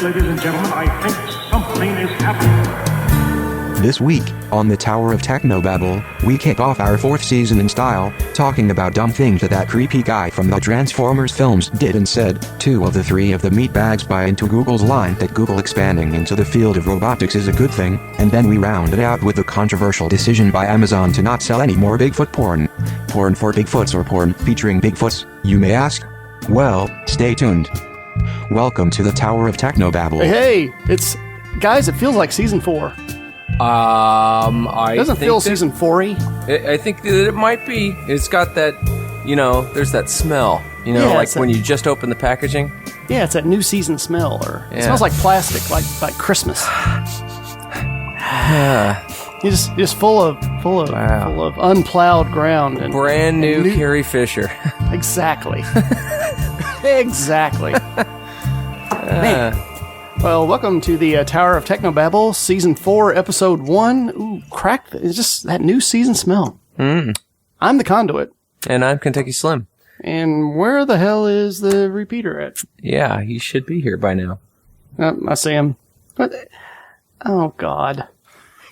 Yes, ladies and gentlemen, I think something is happening. This week, on the Tower of Technobabble, we kick off our 4th season in style, talking about dumb things that creepy guy from the Transformers films did and said. 2 of the 3 of the meatbags buy into Google's line that Google expanding into the field of robotics is a good thing, and then we round it out with the controversial decision by Amazon to not sell any more Bigfoot porn. Porn for Bigfoots or porn featuring Bigfoots, you may ask? Well, stay tuned. Welcome to the Tower of Technobabble. Hey, guys, it feels like season 4. Doesn't feel season 4-y. I think that it might be. It's got that, there's that smell. Like when you just open the packaging. Yeah, it's that new season smell, it smells like plastic, like Christmas. You're just full of unplowed ground and brand new Carrie Fisher. Exactly. Exactly. Man. Well, welcome to the Tower of Technobabble, Season 4, Episode 1. Ooh, it's just that new season smell. I'm the Conduit. And I'm Kentucky Slim. And where the hell is the repeater at? Yeah, he should be here by now. I see him. Oh, God.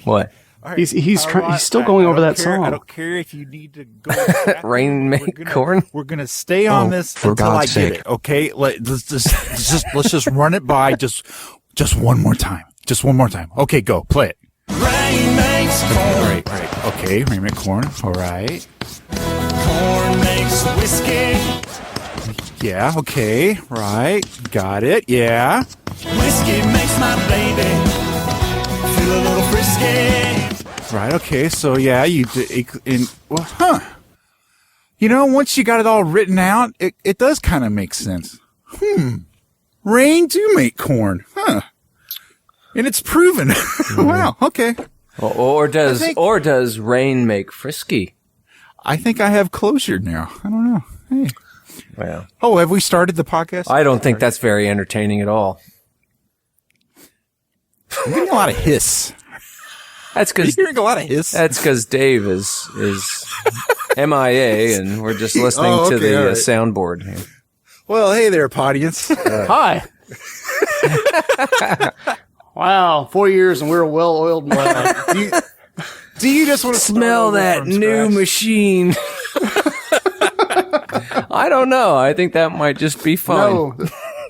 What? Right, he's still going over that song. I don't care if you need to go. Rain make corn. We're gonna stay on this for until God's I sake. get it. Okay, let's just run it by just one more time. Just one more time. Okay, go play it. Rain makes corn. Right. Okay, rain make corn. All right. Corn makes whiskey. Yeah. Okay. Right. Got it. Yeah. Whiskey makes my baby feel a little frisky. Right. Okay. So yeah, once you got it all written out, it does kind of make sense. Rain do make corn. Huh. And it's proven. Wow. Okay. Or does rain make frisky? I think I have closure now. I don't know. Hey. Well. Oh, have we started the podcast? I don't think that's very entertaining at all. I'm getting a lot of hiss. That's because hearing a lot of hiss. That's because Dave is MIA, and we're just listening to the soundboard here. Well, hey there, audience. Hi. Wow, 4 years and we're a well-oiled machine. Do you just want to smell that new machine? I don't know. I think that might just be fun. No,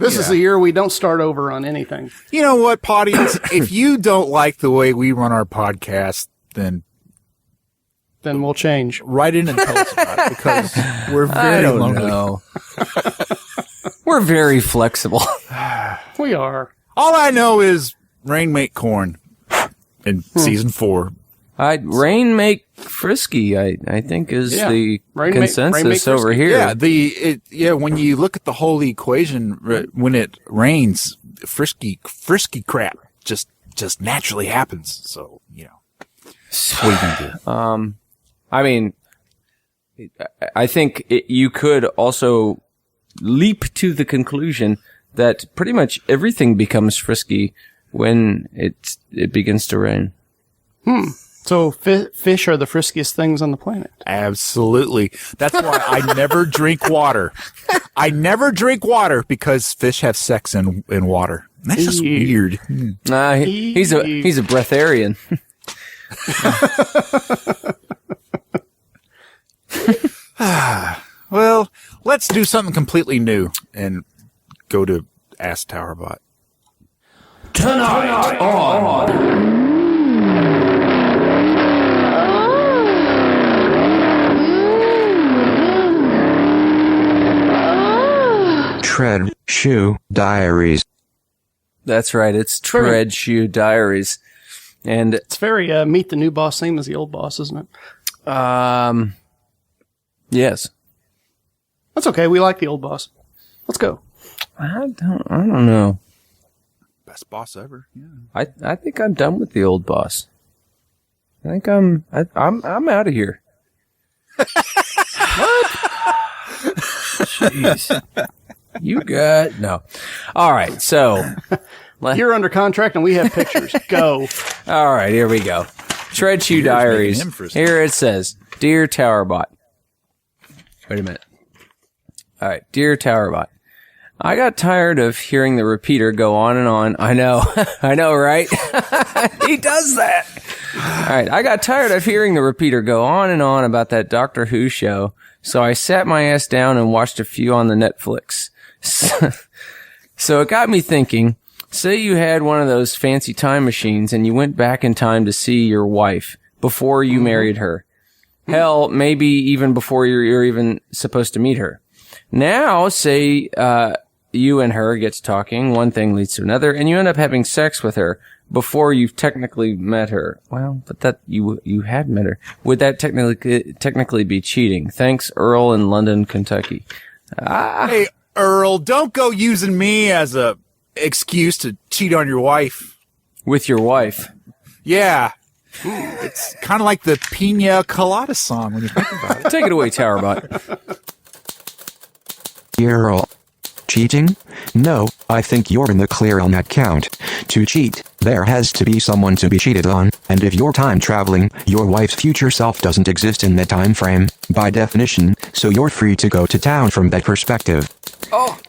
this is the year we don't start over on anything. You know what, audience? If you don't like the way we run our podcast, then we'll change. Write in and tell us about it, because we're very lonely. Know. We're very flexible. We are. All I know is rain make corn in season 4. Rain make frisky, I think is the consensus over here. Yeah, when you look at the whole equation, when it rains, frisky crap just naturally happens. So, what are you gonna do? I mean, I think you could also leap to the conclusion that pretty much everything becomes frisky when it begins to rain. So fish are the friskiest things on the planet. Absolutely. That's why I never drink water. I never drink water because fish have sex in water. That's just weird. Nah, he's a breatharian. Well, let's do something completely new and go to Ask Towerbot. Tonight on Tread Shoe Diaries. That's right. It's Tread Shoe Diaries. And it's very meet the new boss, same as the old boss, isn't it? Yes. That's okay. We like the old boss. Let's go. I don't know. Best boss ever. Yeah. I think I'm done with the old boss. I think I'm out of here. What? Jeez. You got no. All right, so you're under contract and we have pictures. Go. All right, here we go. Tread Shoe Diaries. Here it says, "Dear Towerbot." Wait a minute. All right, dear Towerbot. I got tired of hearing the repeater go on and on. I know. I know, right? He does that. All right. I got tired of hearing the repeater go on and on about that Doctor Who show. So I sat my ass down and watched a few on the Netflix. So it got me thinking, say you had one of those fancy time machines and you went back in time to see your wife before you married her. Hell, maybe even before you're even supposed to meet her. Now, say, you and her get to talking, one thing leads to another, and you end up having sex with her before you've technically met her. Well, but that, you had met her. Would that technically be cheating? Thanks, Earl in London, Kentucky. Hey, Earl, don't go using me as a excuse to cheat on your wife. With your wife. Yeah. It's kind of like the Pina Colada song when you think about it. Take it away, Towerbot. Earl. Cheating? No, I think you're in the clear on that count. To cheat, there has to be someone to be cheated on, and if you're time traveling, your wife's future self doesn't exist in that time frame, by definition, so you're free to go to town from that perspective.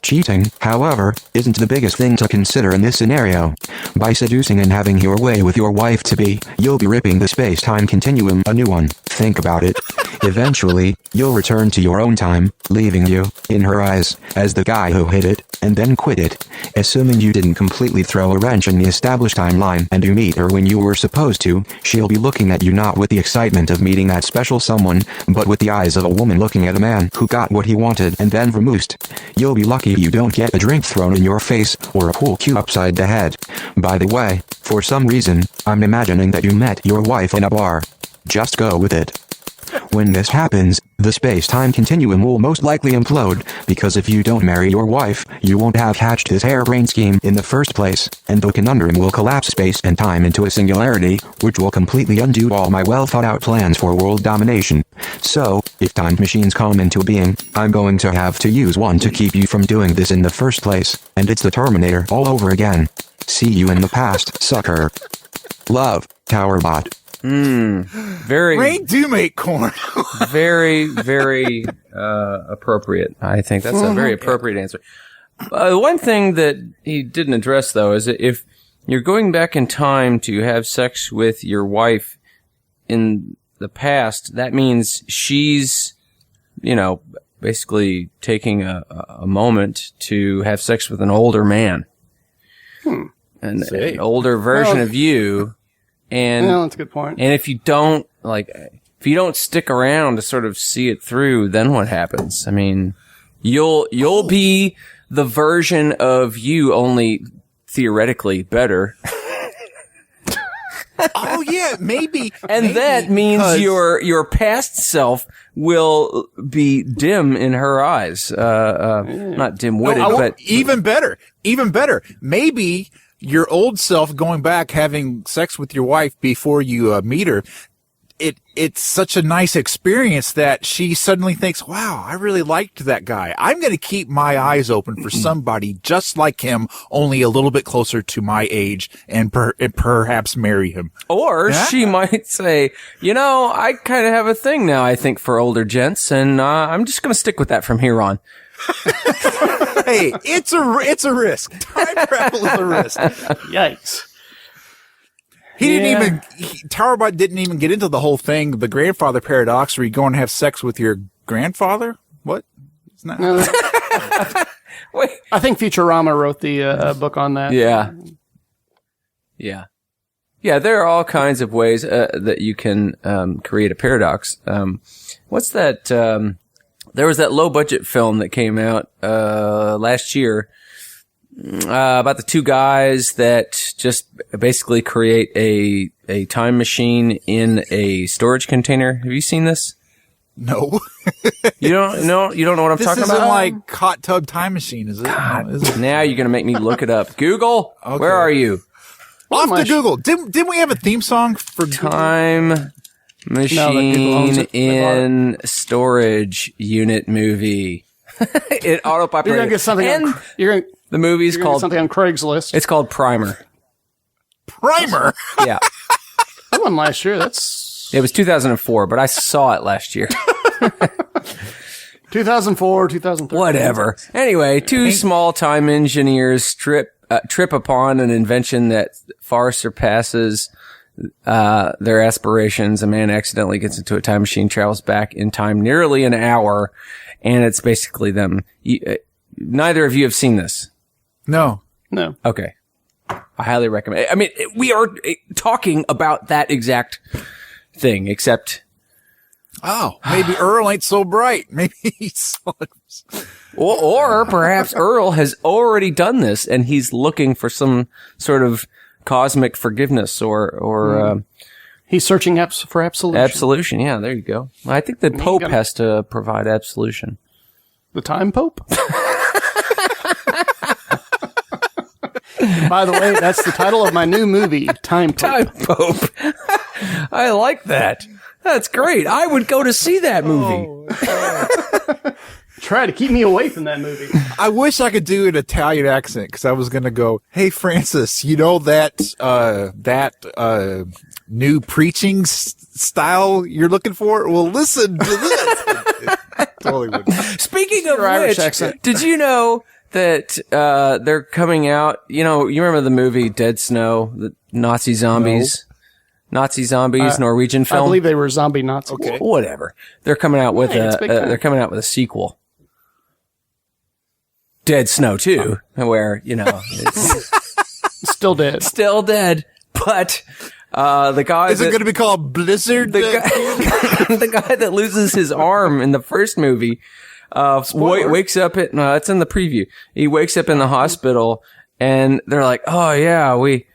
Cheating, however, isn't the biggest thing to consider in this scenario. By seducing and having your way with your wife-to-be, you'll be ripping the space-time continuum a new one. Think about it. Eventually, you'll return to your own time, leaving you, in her eyes, as the guy who hit it, and then quit it. Assuming you didn't completely throw a wrench in the established timeline and you meet her when you were supposed to, she'll be looking at you not with the excitement of meeting that special someone, but with the eyes of a woman looking at a man who got what he wanted and then vamoosed. You'll be lucky you don't get a drink thrown in your face or a pool cue upside the head. By the way, for some reason, I'm imagining that you met your wife in a bar. Just go with it. When this happens, the space-time continuum will most likely implode, because if you don't marry your wife, you won't have hatched this harebrained scheme in the first place, and the conundrum will collapse space and time into a singularity, which will completely undo all my well-thought-out plans for world domination. So, if time machines come into being, I'm going to have to use one to keep you from doing this in the first place, and it's the Terminator all over again. See you in the past, sucker. Love, Towerbot. Very. Rain do make corn. Very, very appropriate. I think that's a very appropriate answer. One thing that he didn't address, though, is that if you're going back in time to have sex with your wife in the past, that means she's, basically taking a moment to have sex with an older man. An older version of you. And that's a good point. And if you don't stick around to sort of see it through, then what happens? I mean, you'll be the version of you, only theoretically better. Oh yeah, maybe. And that means your past self will be dim in her eyes. Not dim-witted, but even better. Maybe your old self going back, having sex with your wife before you meet her, it's such a nice experience that she suddenly thinks, wow, I really liked that guy. I'm going to keep my eyes open for somebody just like him, only a little bit closer to my age, and perhaps marry him. Or she might say, I kind of have a thing now, I think, for older gents, and I'm just going to stick with that from here on. Hey, it's a risk. Time travel is a risk. Yikes. Towerbot didn't even get into the whole thing, the grandfather paradox, where you go and have sex with your grandfather? What? Isn't that? Wait. I think Futurama wrote the book on that. Yeah. Yeah. Yeah, there are all kinds of ways that you can create a paradox. What's that? There was that low-budget film that came out last year about the two guys that just basically create a time machine in a storage container. Have you seen this? No. You don't know what I'm talking about? This isn't like Hot Tub Time Machine, is it? God, No, is it? now you're going to make me look it up. Google, Okay. Where are you? Off to Google. Didn't we have a theme song for Time machine in storage unit movie. It auto-populated. You're gonna get something. The movie's called something on Craigslist. It's called Primer. Primer? Yeah. That one last year. It was 2004, but I saw it last year. 2004, 2003. Whatever. Anyway, two small-time engineers trip upon an invention that far surpasses their aspirations. A man accidentally gets into a time machine, travels back in time nearly an hour, and it's basically them. Neither of you have seen this. No. No. Okay. I highly recommend. I mean, we are talking about that exact thing, except... Oh, maybe Earl ain't so bright. Maybe he's... Or perhaps Earl has already done this, and he's looking for some sort of cosmic forgiveness or He's searching for absolution. absolution. Yeah, there you go. I think the Pope has to provide absolution. The TimePope? By the way, that's the title of my new movie, TimePope. TimePope. I like that. That's great. I would go to see that movie. Try to keep me away from that movie. I wish I could do an Italian accent because I was going to go, hey, Francis, you know that new preaching style you're looking for? Well, listen to this. Totally would. Speaking of Irish which, accent. did you know that they're coming out? You know, you remember the movie Dead Snow, the Nazi zombies? Nazi zombies, Norwegian film. I believe they were zombie Nazis. Okay. Whatever. They're coming out with it's big time. they're coming out with a sequel. Dead Snow 2, where, you know, it's Still dead. still dead, but the guy Is it going to be called Blizzard? the guy that loses his arm in the first movie wakes up at no, it's in the preview. He wakes up in the hospital and they're like, "Oh yeah, we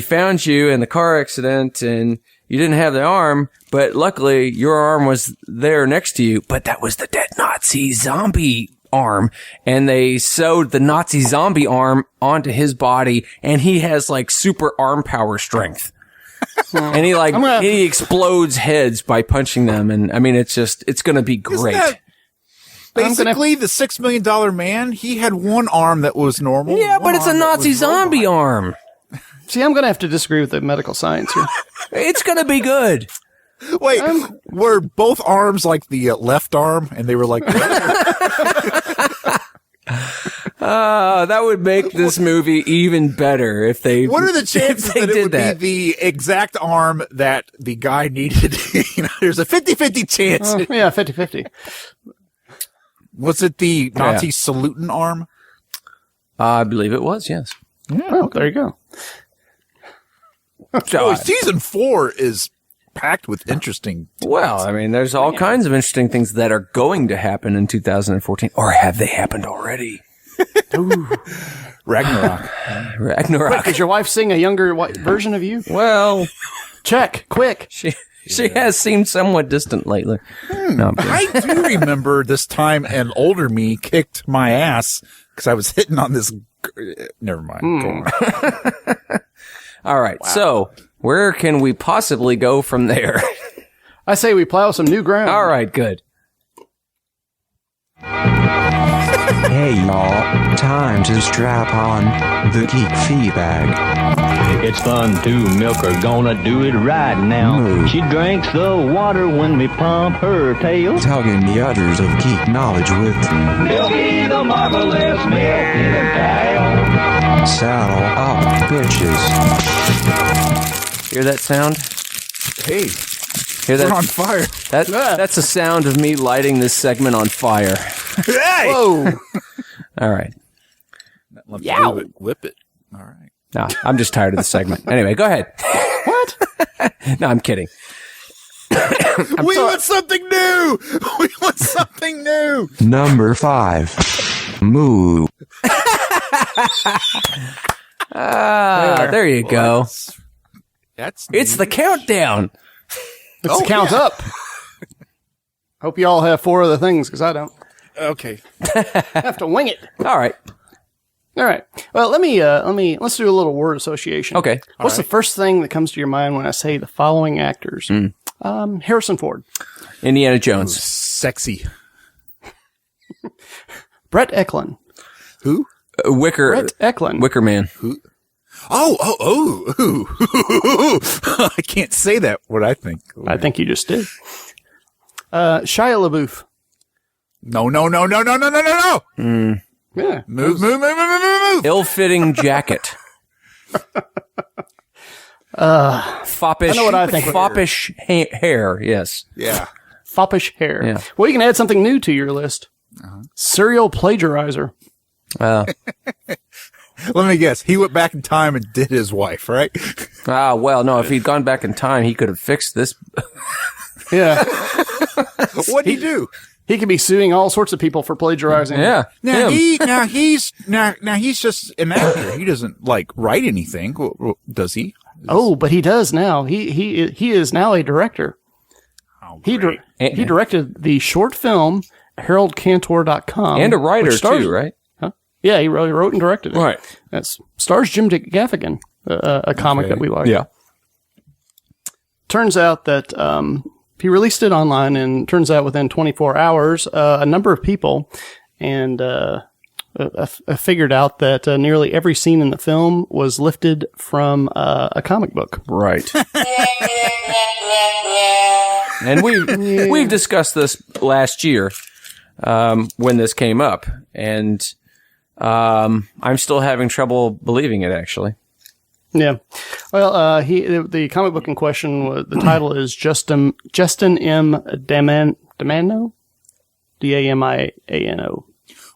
found you in the car accident and you didn't have the arm, but luckily your arm was there next to you, but that was the dead Nazi zombie arm." And they sewed the Nazi zombie arm onto his body and he has like super arm power strength. And he explodes heads by punching them. And I mean, it's going to be great. Isn't that basically the $6 million man? He had one arm that was normal. Yeah, one but it's a arm that Nazi was zombie robot. arm. See, I'm going to have to disagree with the medical science here. It's going to be good. Wait, were both arms like the left arm? And they were like, That would make this movie even better if they. what are the chances if they that it did would that? be the exact arm that the guy needed? There's a 50-50 chance. Yeah, 50-50. Was it the Nazi saluting arm? I believe it was. Yes. Oh, there you go. Oh, season 4 is packed with interesting. Well, I mean, there's all kinds of interesting things that are going to happen in 2014, or have they happened already? Ragnarok. Ragnarok. Does your wife sing a younger version of you? Well, Check, quick. she has seemed somewhat distant lately. No, I'm kidding. I do remember this time an older me kicked my ass because I was hitting on this. Never mind. Go on. All right. So where can we possibly go from there? I say we plow some new ground. All right. Good. Hey y'all, time to strap on the geek feedbag. It's fun to milk her, gonna do it right now. Moo. She drinks the water when we pump her tail. Tugging the udders of geek knowledge with Milky the marvelous Milky the cow. Saddle Up Bitches. Hear that sound? Hey, Hear we're that? on fire. That's the sound of me lighting this segment on fire. Hey! Whoa. All right. Yow. Whip it. All right. No, I'm just tired of the segment. Anyway, go ahead. What? No, I'm kidding. We want something new. We want something new. Number 5. Moo. There you go. That's It's the countdown. Let's count up. Hope you all have 4 other things, because I don't. okay. I have to wing it. All right. All right. Well, let's do a little word association. Okay. What's the first thing that comes to your mind when I say the following actors? Harrison Ford, Indiana Jones. Sexy. Brett Eklund, Who? Brett Eklund, Wicker Man. Oh. I can't say that. What I think. I think you just did. Shia LaBeouf, No. Yeah. Move. Ill-fitting jacket. Foppish. I know what I think. Foppish hair. Yes. Yeah. Foppish hair. Yeah. Well, you can add something new to your list. Serial plagiarizer. Let me guess. He went back in time and did his wife, right? Well, no. If he'd gone back in time, he could have fixed this. Yeah. What'd he do? He could be suing all sorts of people for plagiarizing. Yeah. Now him. he's just an actor. He doesn't like write anything, does he? Oh, but he does now. He is now a director. Oh, He great. he directed the short film HaroldCantor.com. And a writer, which stars- too, right? Huh? Yeah, he wrote and directed it. Right. That stars Jim Gaffigan, a comic that we like. Yeah. Turns out that he released it online, and turns out within 24 hours, a number of people and figured out that nearly every scene in the film was lifted from a comic book. Right. And we've discussed this last year when this came up, and I'm still having trouble believing it, actually. Yeah. Well, the comic book in question was, the title is Justin M. Damano? Damiano.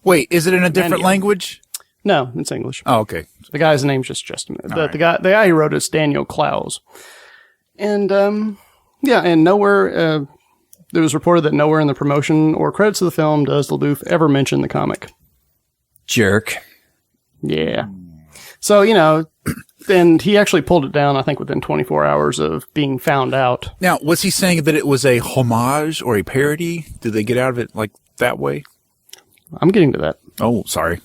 Wait, is it in a different language? No, it's English. Oh, okay. The guy's name's just Justin. The guy who wrote it is Daniel Clowes. And, and nowhere, it was reported that nowhere in the promotion or credits of the film does LaBeouf ever mention the comic. Jerk. Yeah. So, and he actually pulled it down, I think, within 24 hours of being found out. Now, was he saying that it was a homage or a parody? Did they get out of it like that way? I'm getting to that. Oh, sorry.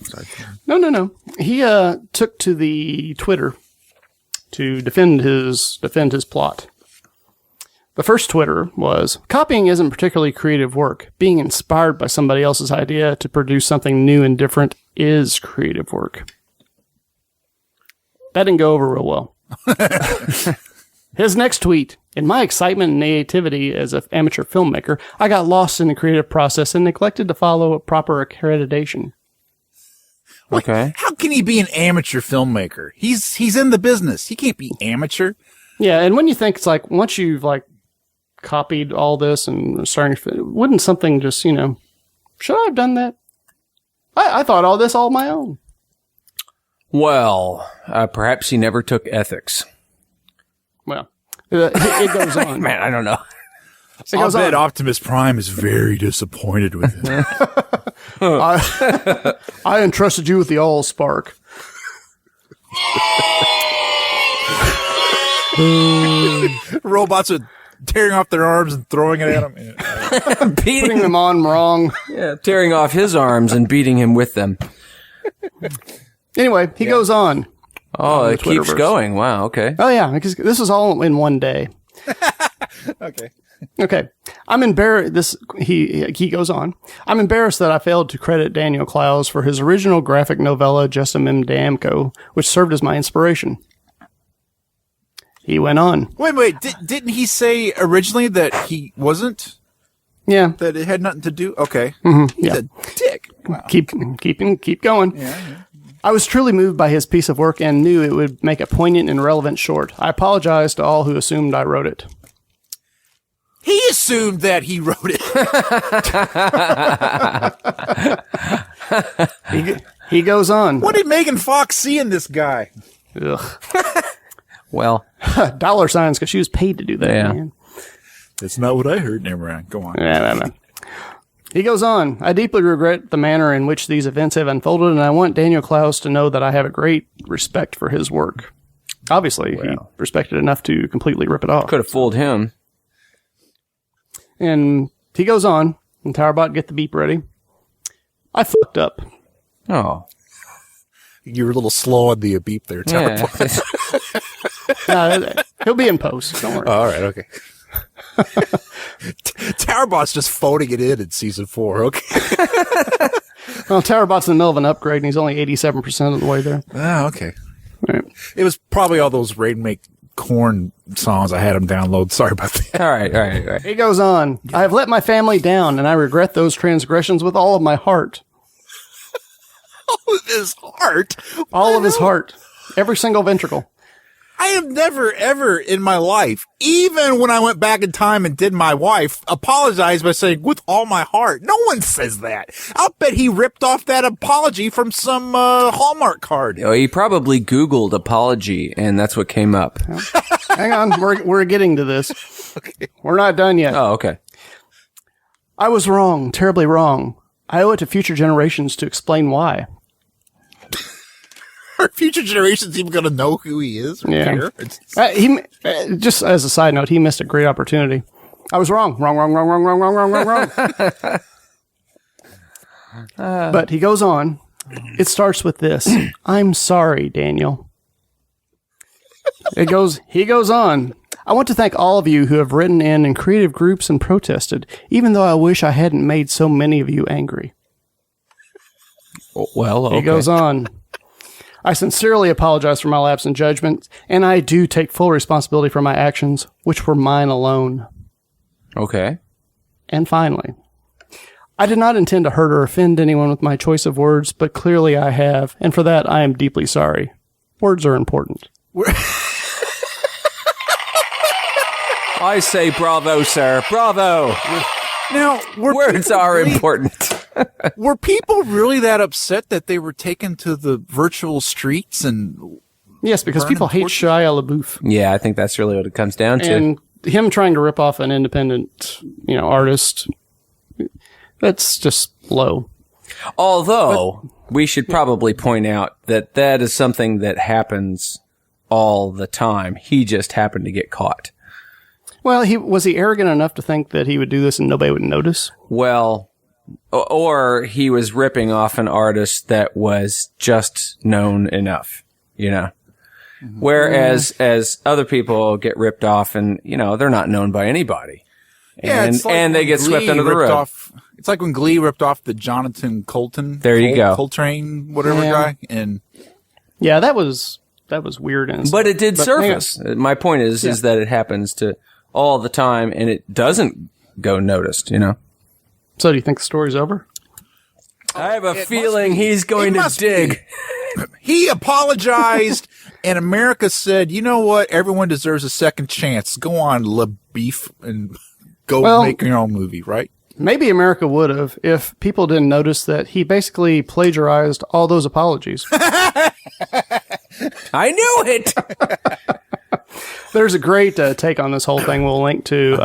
No. He took to the Twitter to defend his plot. The first Twitter was, copying isn't particularly creative work. Being inspired by somebody else's idea to produce something new and different is creative work. That didn't go over real well. His next tweet, in my excitement and naivety as an amateur filmmaker, I got lost in the creative process and neglected to follow a proper accreditation. Okay. How can he be an amateur filmmaker? He's in the business. He can't be amateur. Yeah, and when you think it's like, once you've copied all this and starting, wouldn't something just, should I have done that? I thought all this all my own. Well, perhaps he never took ethics. Well, it goes on. Man, I don't know. I'll bet Optimus Prime is very disappointed with him. I entrusted you with the Allspark. Robots are tearing off their arms and throwing it at him. Putting them on wrong. Yeah, tearing off his arms and beating him with them. Anyway, he goes on. Oh, it keeps Twitterverse. going. Wow, okay. Oh, yeah, because this was all in one day. Okay. I'm embarrassed. He goes on. I'm embarrassed that I failed to credit Daniel Clowes for his original graphic novella, Justin M. Damko, which served as my inspiration. He went on. Wait. Didn't he say originally that he wasn't? Yeah. That it had nothing to do? Okay. Mm-hmm. He's a dick. Wow. Keep going. Yeah. I was truly moved by his piece of work and knew it would make a poignant and relevant short. I apologize to all who assumed I wrote it. He assumed that he wrote it. He goes on. What did Megan Fox see in this guy? Ugh. Well, Dollar signs, because she was paid to do that. Yeah. Man. That's not what I heard. Never mind. Go on. No. He goes on. I deeply regret the manner in which these events have unfolded, and I want Daniel Clowes to know that I have a great respect for his work. Obviously, he respected enough to completely rip it off. could have fooled him. And he goes on, and Towerbot, get the beep ready. I fucked up. Oh. You were a little slow on the beep there, Yeah. He'll be in post. Don't worry. All right, okay. Towerbot's just phoning it in season 4, okay. Well, Towerbot's in the middle of an upgrade, and he's only 87% of the way there. Ah, okay. Right. It was probably all those Rainmaker Korn songs. I had them download. Sorry about that. All right. He goes on. I have let my family down, and I regret those transgressions with all of my heart. All of his heart. All of his heart. Every single ventricle. I have never, ever in my life, even when I went back in time and did my wife, apologized by saying, with all my heart. No one says that. I'll bet he ripped off that apology from some Hallmark card. Oh, he probably Googled apology, and that's what came up. Hang on. We're getting to this. Okay. We're not done yet. Oh, okay. I was wrong. Terribly wrong. I owe it to future generations to explain why. Are future generations even going to know who he is or care? Just as a side note, he missed a great opportunity. I was wrong. Wrong. But he goes on. It starts with this. I'm sorry, Daniel. He goes on. I want to thank all of you who have written in creative groups and protested, even though I wish I hadn't made so many of you angry. Well, okay. He goes on. I sincerely apologize for my lapse in judgment, and I do take full responsibility for my actions, which were mine alone. Okay. And finally, I did not intend to hurt or offend anyone with my choice of words, but clearly I have, and for that I am deeply sorry. Words are important. I say bravo, sir. Bravo. Now, Words are important. Were people really that upset that they were taken to the virtual streets and... Yes, because people hate Shia LaBeouf. Yeah, I think that's really what it comes down to. And him trying to rip off an independent, artist, that's just low. Although, we should probably point out that that is something that happens all the time. He just happened to get caught. Well, was he arrogant enough to think that he would do this and nobody would notice? Well, or he was ripping off an artist that was just known enough, Whereas as other people get ripped off and, they're not known by anybody. And they get swept under the rug. It's like when Glee ripped off the Jonathan Colton. There you go. Coltrane, whatever guy. And yeah, that was weird. But it did surface. My point is that it happens to all the time and it doesn't go noticed, So do you think the story's over? I have a feeling he's going to dig. He apologized, and America said, you know what? Everyone deserves a second chance. Go on, LaBeef, and go make your own movie, right? Maybe America would have if people didn't notice that he basically plagiarized all those apologies. I knew it! There's a great take on this whole thing we'll link to.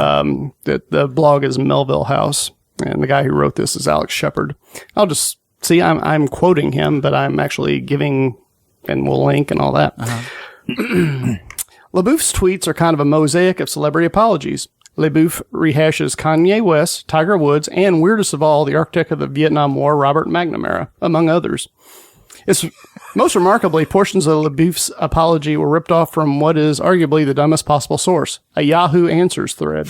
The blog is Melville House, and the guy who wrote this is Alex Shepard. I'll just see, I'm quoting him, but I'm actually giving, and we'll link and all that. LaBeouf's tweets are kind of a mosaic of celebrity apologies. LaBeouf rehashes Kanye West, Tiger Woods, and weirdest of all, the architect of the Vietnam War, Robert McNamara, among others. It's most remarkably, portions of LaBeouf's apology were ripped off from what is arguably the dumbest possible source, a Yahoo Answers thread.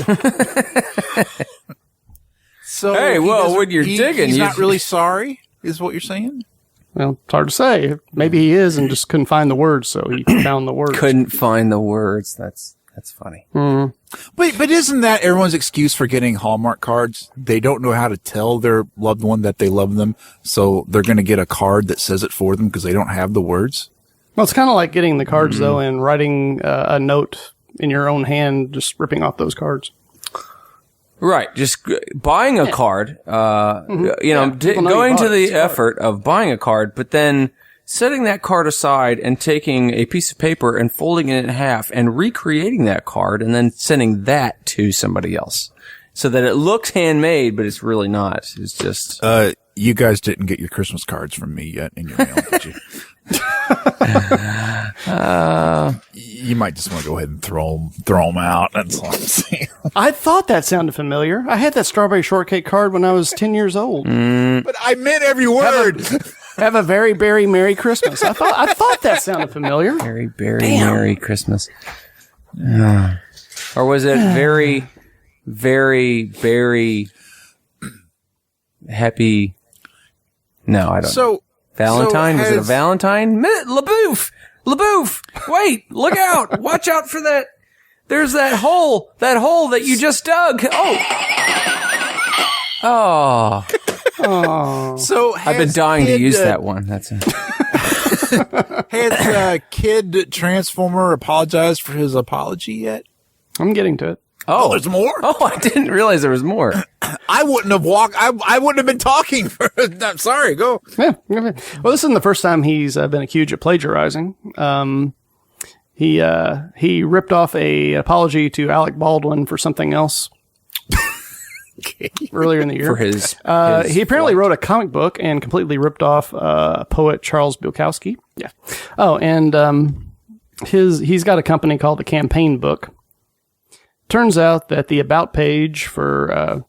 So hey, well, when you're digging, he's not really sorry, is what you're saying? Well, it's hard to say. Maybe he is and just couldn't find the words, so he found the words. Couldn't find the words. That's funny. Mm. But isn't that everyone's excuse for getting Hallmark cards? They don't know how to tell their loved one that they love them, so they're going to get a card that says it for them because they don't have the words. Well, it's kind of like getting the cards, though, and writing a note in your own hand, just ripping off those cards. Right. Just buying a card, going to the effort of buying a card, but then setting that card aside and taking a piece of paper and folding it in half and recreating that card and then sending that to somebody else so that it looks handmade, but it's really not. It's just... You guys didn't get your Christmas cards from me yet in your mail, did you? You might just want to go ahead and throw them out. That's all I'm saying. I thought that sounded familiar. I had that strawberry shortcake card when I was 10 years old. But I meant every word. Have a very, very Merry Christmas. I thought that sounded familiar. Very, very Merry Christmas. Or was it very, very, very happy? No, I don't know. Valentine? Was it a Valentine? LaBeouf! LaBouffe! Wait! Look out! Watch out for that! There's that hole that you just dug! Oh. So I've been dying to use that one. That's it. Has Kid Transformer apologized for his apology yet? I'm getting to it. Oh, there's more? Oh, I didn't realize there was more. I wouldn't have I wouldn't have been talking. I'm sorry, go. Yeah. Well, this isn't the first time he's been accused of plagiarizing. He ripped off a apology to Alec Baldwin for something else. Earlier in the year. For his he apparently wrote a comic book and completely ripped off poet Charles Bukowski. Yeah. Oh, and he's got a company called the Campaign Book. Turns out that the about page for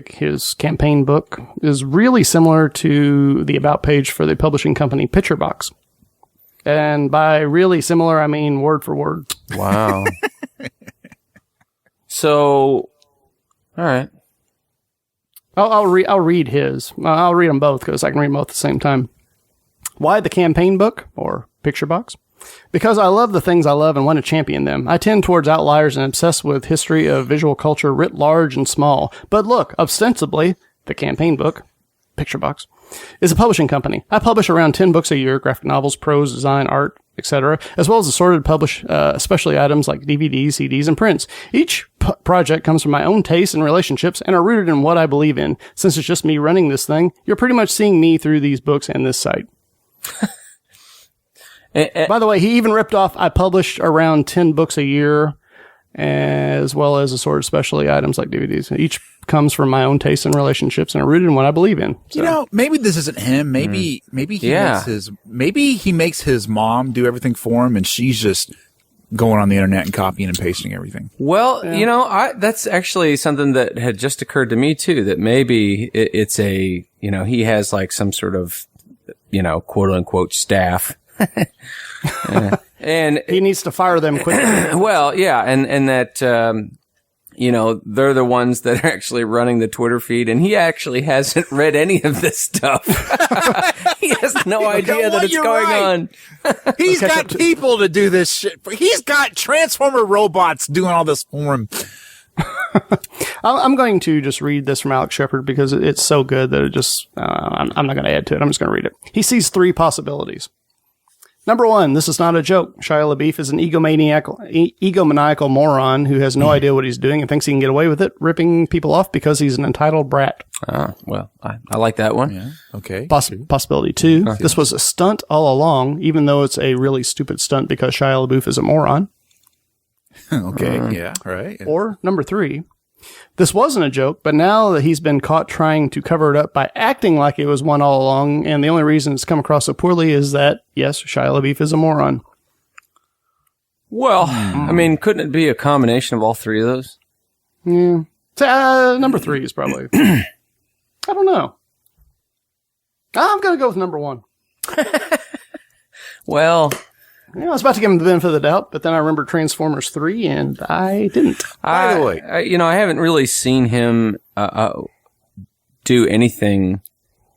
his campaign book is really similar to the about page for the publishing company Picture Box. And by really similar, I mean word for word. Wow. So, all right. I'll read his. I'll read them both because I can read them both at the same time. Why the Campaign Book or Picture Box? Because I love the things I love and want to champion them. I tend towards outliers and obsessed with history of visual culture writ large and small. But look, ostensibly, the Campaign Book, Picture Box, is a publishing company. I publish around 10 books a year, graphic novels, prose, design, art, etc., as well as assorted especially items like DVDs, CDs, and prints. Each project comes from my own tastes and relationships and are rooted in what I believe in. Since it's just me running this thing, you're pretty much seeing me through these books and this site. By the way, he even ripped off, I published around 10 books a year, as well as assorted specialty items like DVDs. Each comes from my own tastes and relationships and are rooted in what I believe in. So. You know, maybe this isn't him. Maybe he makes his mom do everything for him and she's just going on the internet and copying and pasting everything. Well, yeah. That's actually something that had just occurred to me too, that maybe it's he has like some sort of, quote unquote staff. And he needs to fire them quickly. Well, yeah. And that, they're the ones that are actually running the Twitter feed, and he actually hasn't read any of this stuff. He has no idea that it's going on. He's got people to do this shit. He's got Transformer robots doing all this for him. I'm going to just read this from Alex Shepard because it's so good that it just, I'm not going to add to it. I'm just going to read it. He sees 3 possibilities. Number 1, this is not a joke. Shia LaBeouf is an egomaniacal moron who has no idea what he's doing and thinks he can get away with it, ripping people off because he's an entitled brat. Well, I like that one. Yeah. Okay. Possibility 2, this was a stunt all along, even though it's a really stupid stunt because Shia LaBeouf is a moron. Okay. Yeah. Right. Or number 3, this wasn't a joke, but now that he's been caught trying to cover it up by acting like it was one all along, and the only reason it's come across so poorly is that, yes, Shia LaBeouf is a moron. Well, I mean, couldn't it be a combination of all 3 of those? Yeah. So, number 3 is probably... I don't know. I'm going to go with number 1. Well... I was about to give him the benefit of the doubt, but then I remembered Transformers 3, and I didn't. By the way, I haven't really seen him do anything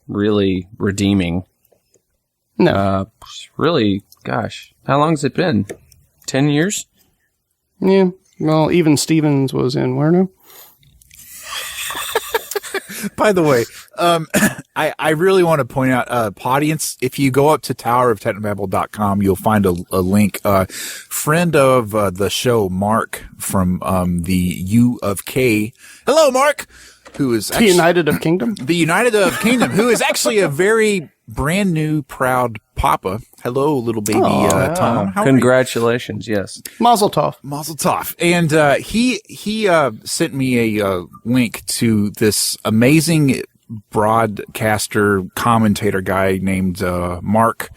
really redeeming. No. Really, gosh, how long has it been? 10 years? Yeah. Well, even Stevens was in where now? By the way, I really want to point out, audience, if you go up to toweroftechnobabble.com, you'll find a link. Friend of the show, Mark from the U of K. Hello, Mark, who is the United of Kingdom. The United of Kingdom, who is actually a very brand new, proud papa. Hello, little baby Tom. How Congratulations, yes. Mazel tov. Mazel tov. And he sent me a link to this amazing broadcaster commentator guy named Mark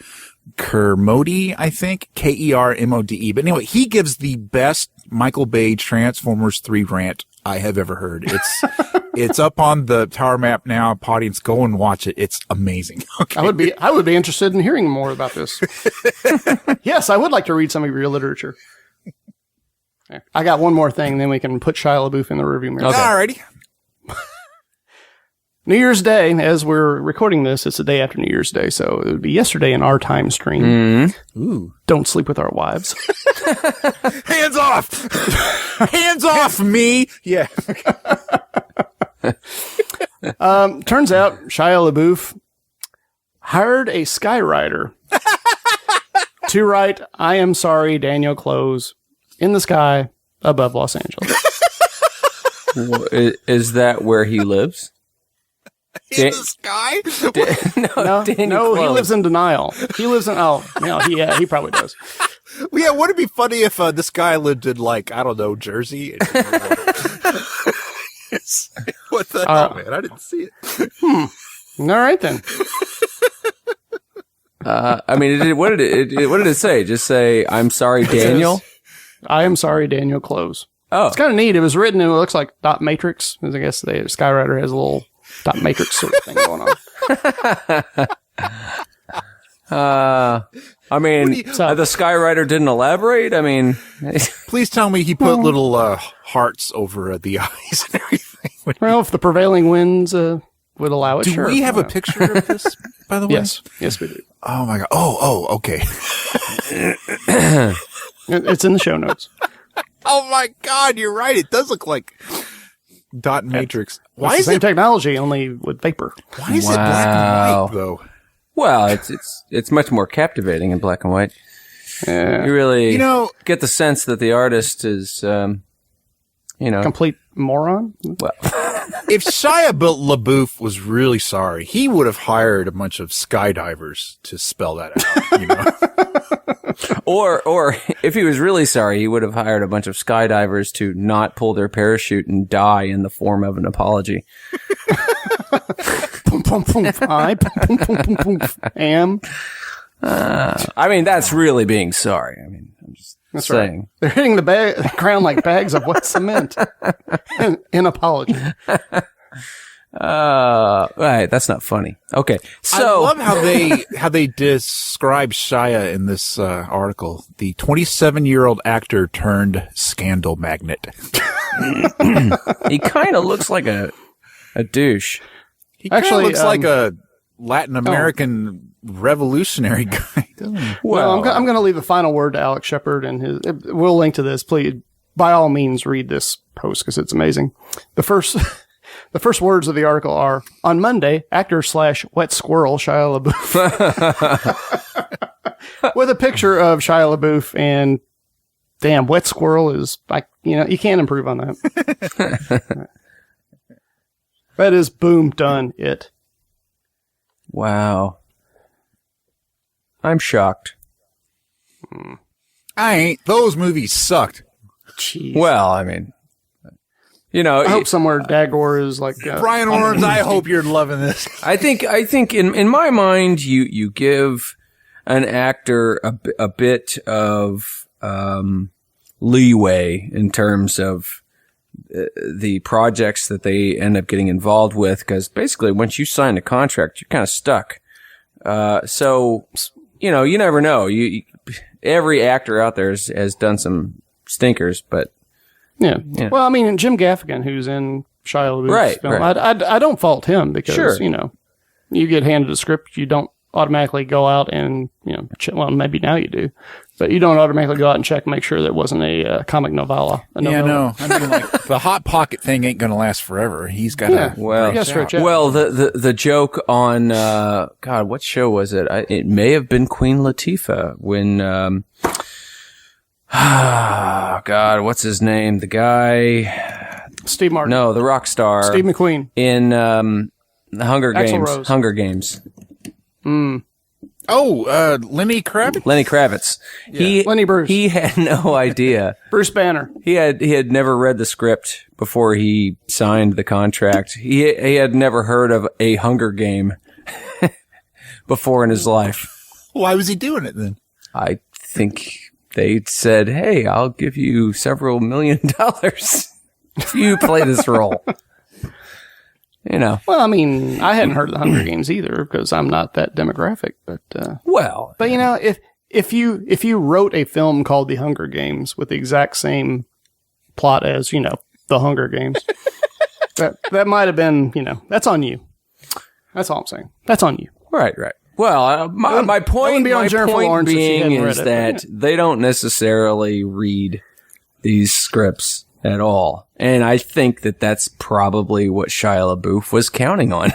Kermode, I think, Kermode. But anyway, he gives the best Michael Bay Transformers 3 rant I have ever heard. It's up on the Tower Map now. Audience, go and watch it. It's amazing. Okay. I would be interested in hearing more about this. Yes, I would like to read some of your literature. Okay. I got one more thing, then we can put Shia LaBeouf in the rearview mirror. Okay. Alrighty. New Year's Day, as we're recording this, it's the day after New Year's Day, so it would be yesterday in our time stream. Ooh. Don't sleep with our wives. Hands off! Hands off me! Yeah. Turns out Shia LaBeouf hired a skywriter to write "I am sorry, Daniel Close" in the sky above Los Angeles. Is that where he lives? In the sky? No, he lives in denial. He lives in, he probably does. Well, yeah, would it be funny if this guy lived in, like, I don't know, Jersey? What the hell, man? I didn't see it. All right, then. I mean, what did it say? Just say, "I'm sorry, Daniel"? I am sorry, Daniel Close. Oh. It's kind of neat. It was written in what looks like dot matrix. I guess the skywriter has a little dot matrix sort of thing going on. I mean, the skywriter didn't elaborate. I mean, please tell me he put little hearts over the eyes and everything. Well, if the prevailing winds would allow it, do we have a picture of this, by the way? Yes, we do. Oh my god! Oh, okay. It's in the show notes. Oh my god, you're right. It does look like dot matrix. Why is the same technology, only with vapor? Why is it black and white though? Well, it's much more captivating in black and white. You really get the sense that the artist is, complete moron. Well, if Shia LaBeouf was really sorry, he would have hired a bunch of skydivers to spell that out. You know? Or if he was really sorry, he would have hired a bunch of skydivers to not pull their parachute and die in the form of an apology. Boom, boom, boom. I boom, boom, boom, boom, boom. Am. I mean, that's really being sorry. I mean, I'm just saying. Right. They're hitting the ground like bags of wet cement in apology. Right. That's not funny. Okay. So I love how they describe Shia in this article. The 27-year-old actor turned scandal magnet. he kind of looks like a douche. He actually looks like a Latin American revolutionary guy, doesn't he? Well, I'm going to leave the final word to Alex Shepard, and we'll link to this. Please, by all means, read this post because it's amazing. The first words of the article are: on Monday, actor/wet squirrel Shia LaBeouf, with a picture of Shia LaBeouf, and damn, wet squirrel is like you can't improve on that. That is boom done it. Wow. I'm shocked. I ain't. Those movies sucked. Jeez. Well, I mean, I hope somewhere Dagor is like Brian Orms. I hope you're loving this. I think in my mind, you give an actor a bit of leeway in terms of the projects that they end up getting involved with, because basically once you sign a contract, you're kind of stuck. So you never know. Every actor out there has done some stinkers, but yeah. Well, I mean, Jim Gaffigan, who's in Shia LaBeouf's film, right. I don't fault him because you get handed a script, you don't automatically go out and well, maybe now you do, but you don't automatically go out and check and make sure that it wasn't a comic novella. Yeah, no. I mean, like the Hot Pocket thing ain't going to last forever. He's got to. Well, the joke on God, what show was it? It may have been Queen Latifah when God, what's his name? The guy, Steve Martin. No, the rock star, Steve McQueen in the Hunger Axl Games. Rose. Hunger Games. Oh, Lenny Kravitz. Lenny Kravitz. Yeah. Lenny Bruce. He had no idea. Bruce Banner. He had never read the script before he signed the contract. He had never heard of a Hunger Game before in his life. Why was he doing it then? I think they said, "Hey, I'll give you several $1 million if you play this role." Well, I mean, I hadn't heard of the Hunger Games either because I'm not that demographic. But if you wrote a film called The Hunger Games with the exact same plot as the Hunger Games, that might have been that's on you. That's all I'm saying. That's on you. Right. Well, my point, be on my Jennifer point Lawrence if she being hadn't read is it, that they don't necessarily read these scripts at all. And I think that that's probably what Shia LaBeouf was counting on.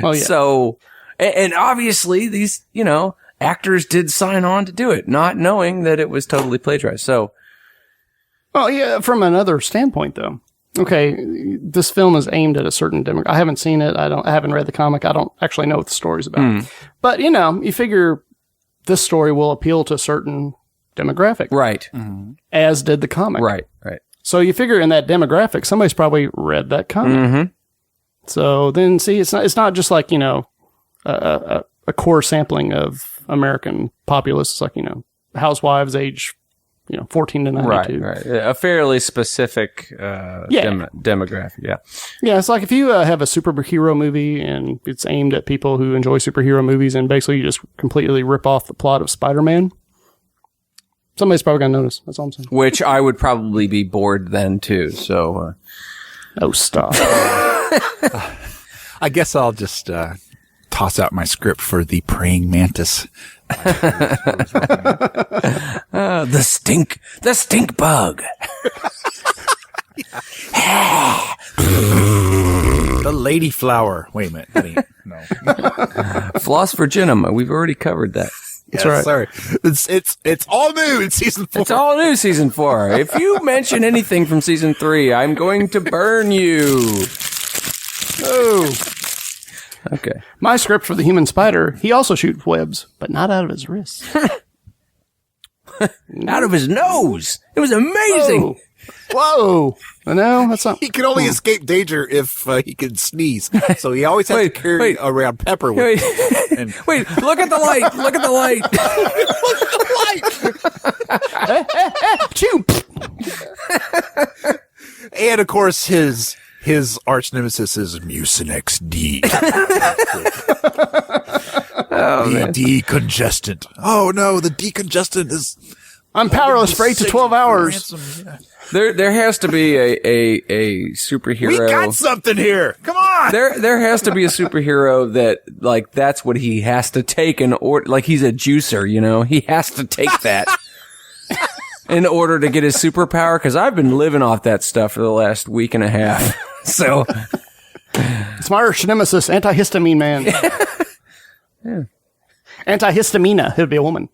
Well, yeah. So, and obviously these, actors did sign on to do it, not knowing that it was totally plagiarized. So, Well, yeah, from another standpoint, though. Okay, this film is aimed at a certain demographic. I haven't seen it. I haven't read the comic. I don't actually know what the story's about. But, you figure this story will appeal to a certain demographic. right. As did the comic. Right. So you figure in that demographic, somebody's probably read that comic. So then, see, it's not just like, a core sampling of American populace. It's like, housewives age 14 to 92. Right. A fairly specific demographic, yeah. Yeah, it's like if you have a superhero movie and it's aimed at people who enjoy superhero movies and basically you just completely rip off the plot of Spider-Man, somebody's probably going to notice. That's all I'm saying. Which I would probably be bored then, too, so... Oh, stop. I guess I'll just toss out my script for the praying mantis. the stink bug. The lady flower. Wait a minute. That ain't, no. Floss virginum. We've already covered that. That's right. Sorry. It's all new in season 4. It's all new season 4. If you mention anything from season 3, I'm going to burn you. Oh. Okay. My script for the human spider, he also shoots webs, but not out of his wrists. Out of his nose. It was amazing. Whoa. No, that's not. He can only escape danger if he can sneeze. So he always has to carry around pepper with him. Wait, look at the light. Look at the light. Chew. And of course his arch nemesis is Mucinex D. The decongestant. Oh no, the decongestant is... I'm powerless for 8 to 12 hours. There has to be a superhero. We got something here. Come on. There has to be a superhero that, like, that's what he has to take in order, like he's a juicer, He has to take that in order to get his superpower, because I've been living off that stuff for the last week and a half. So. It's my arch nemesis, antihistamine man. Yeah. Antihistamina. It would be a woman.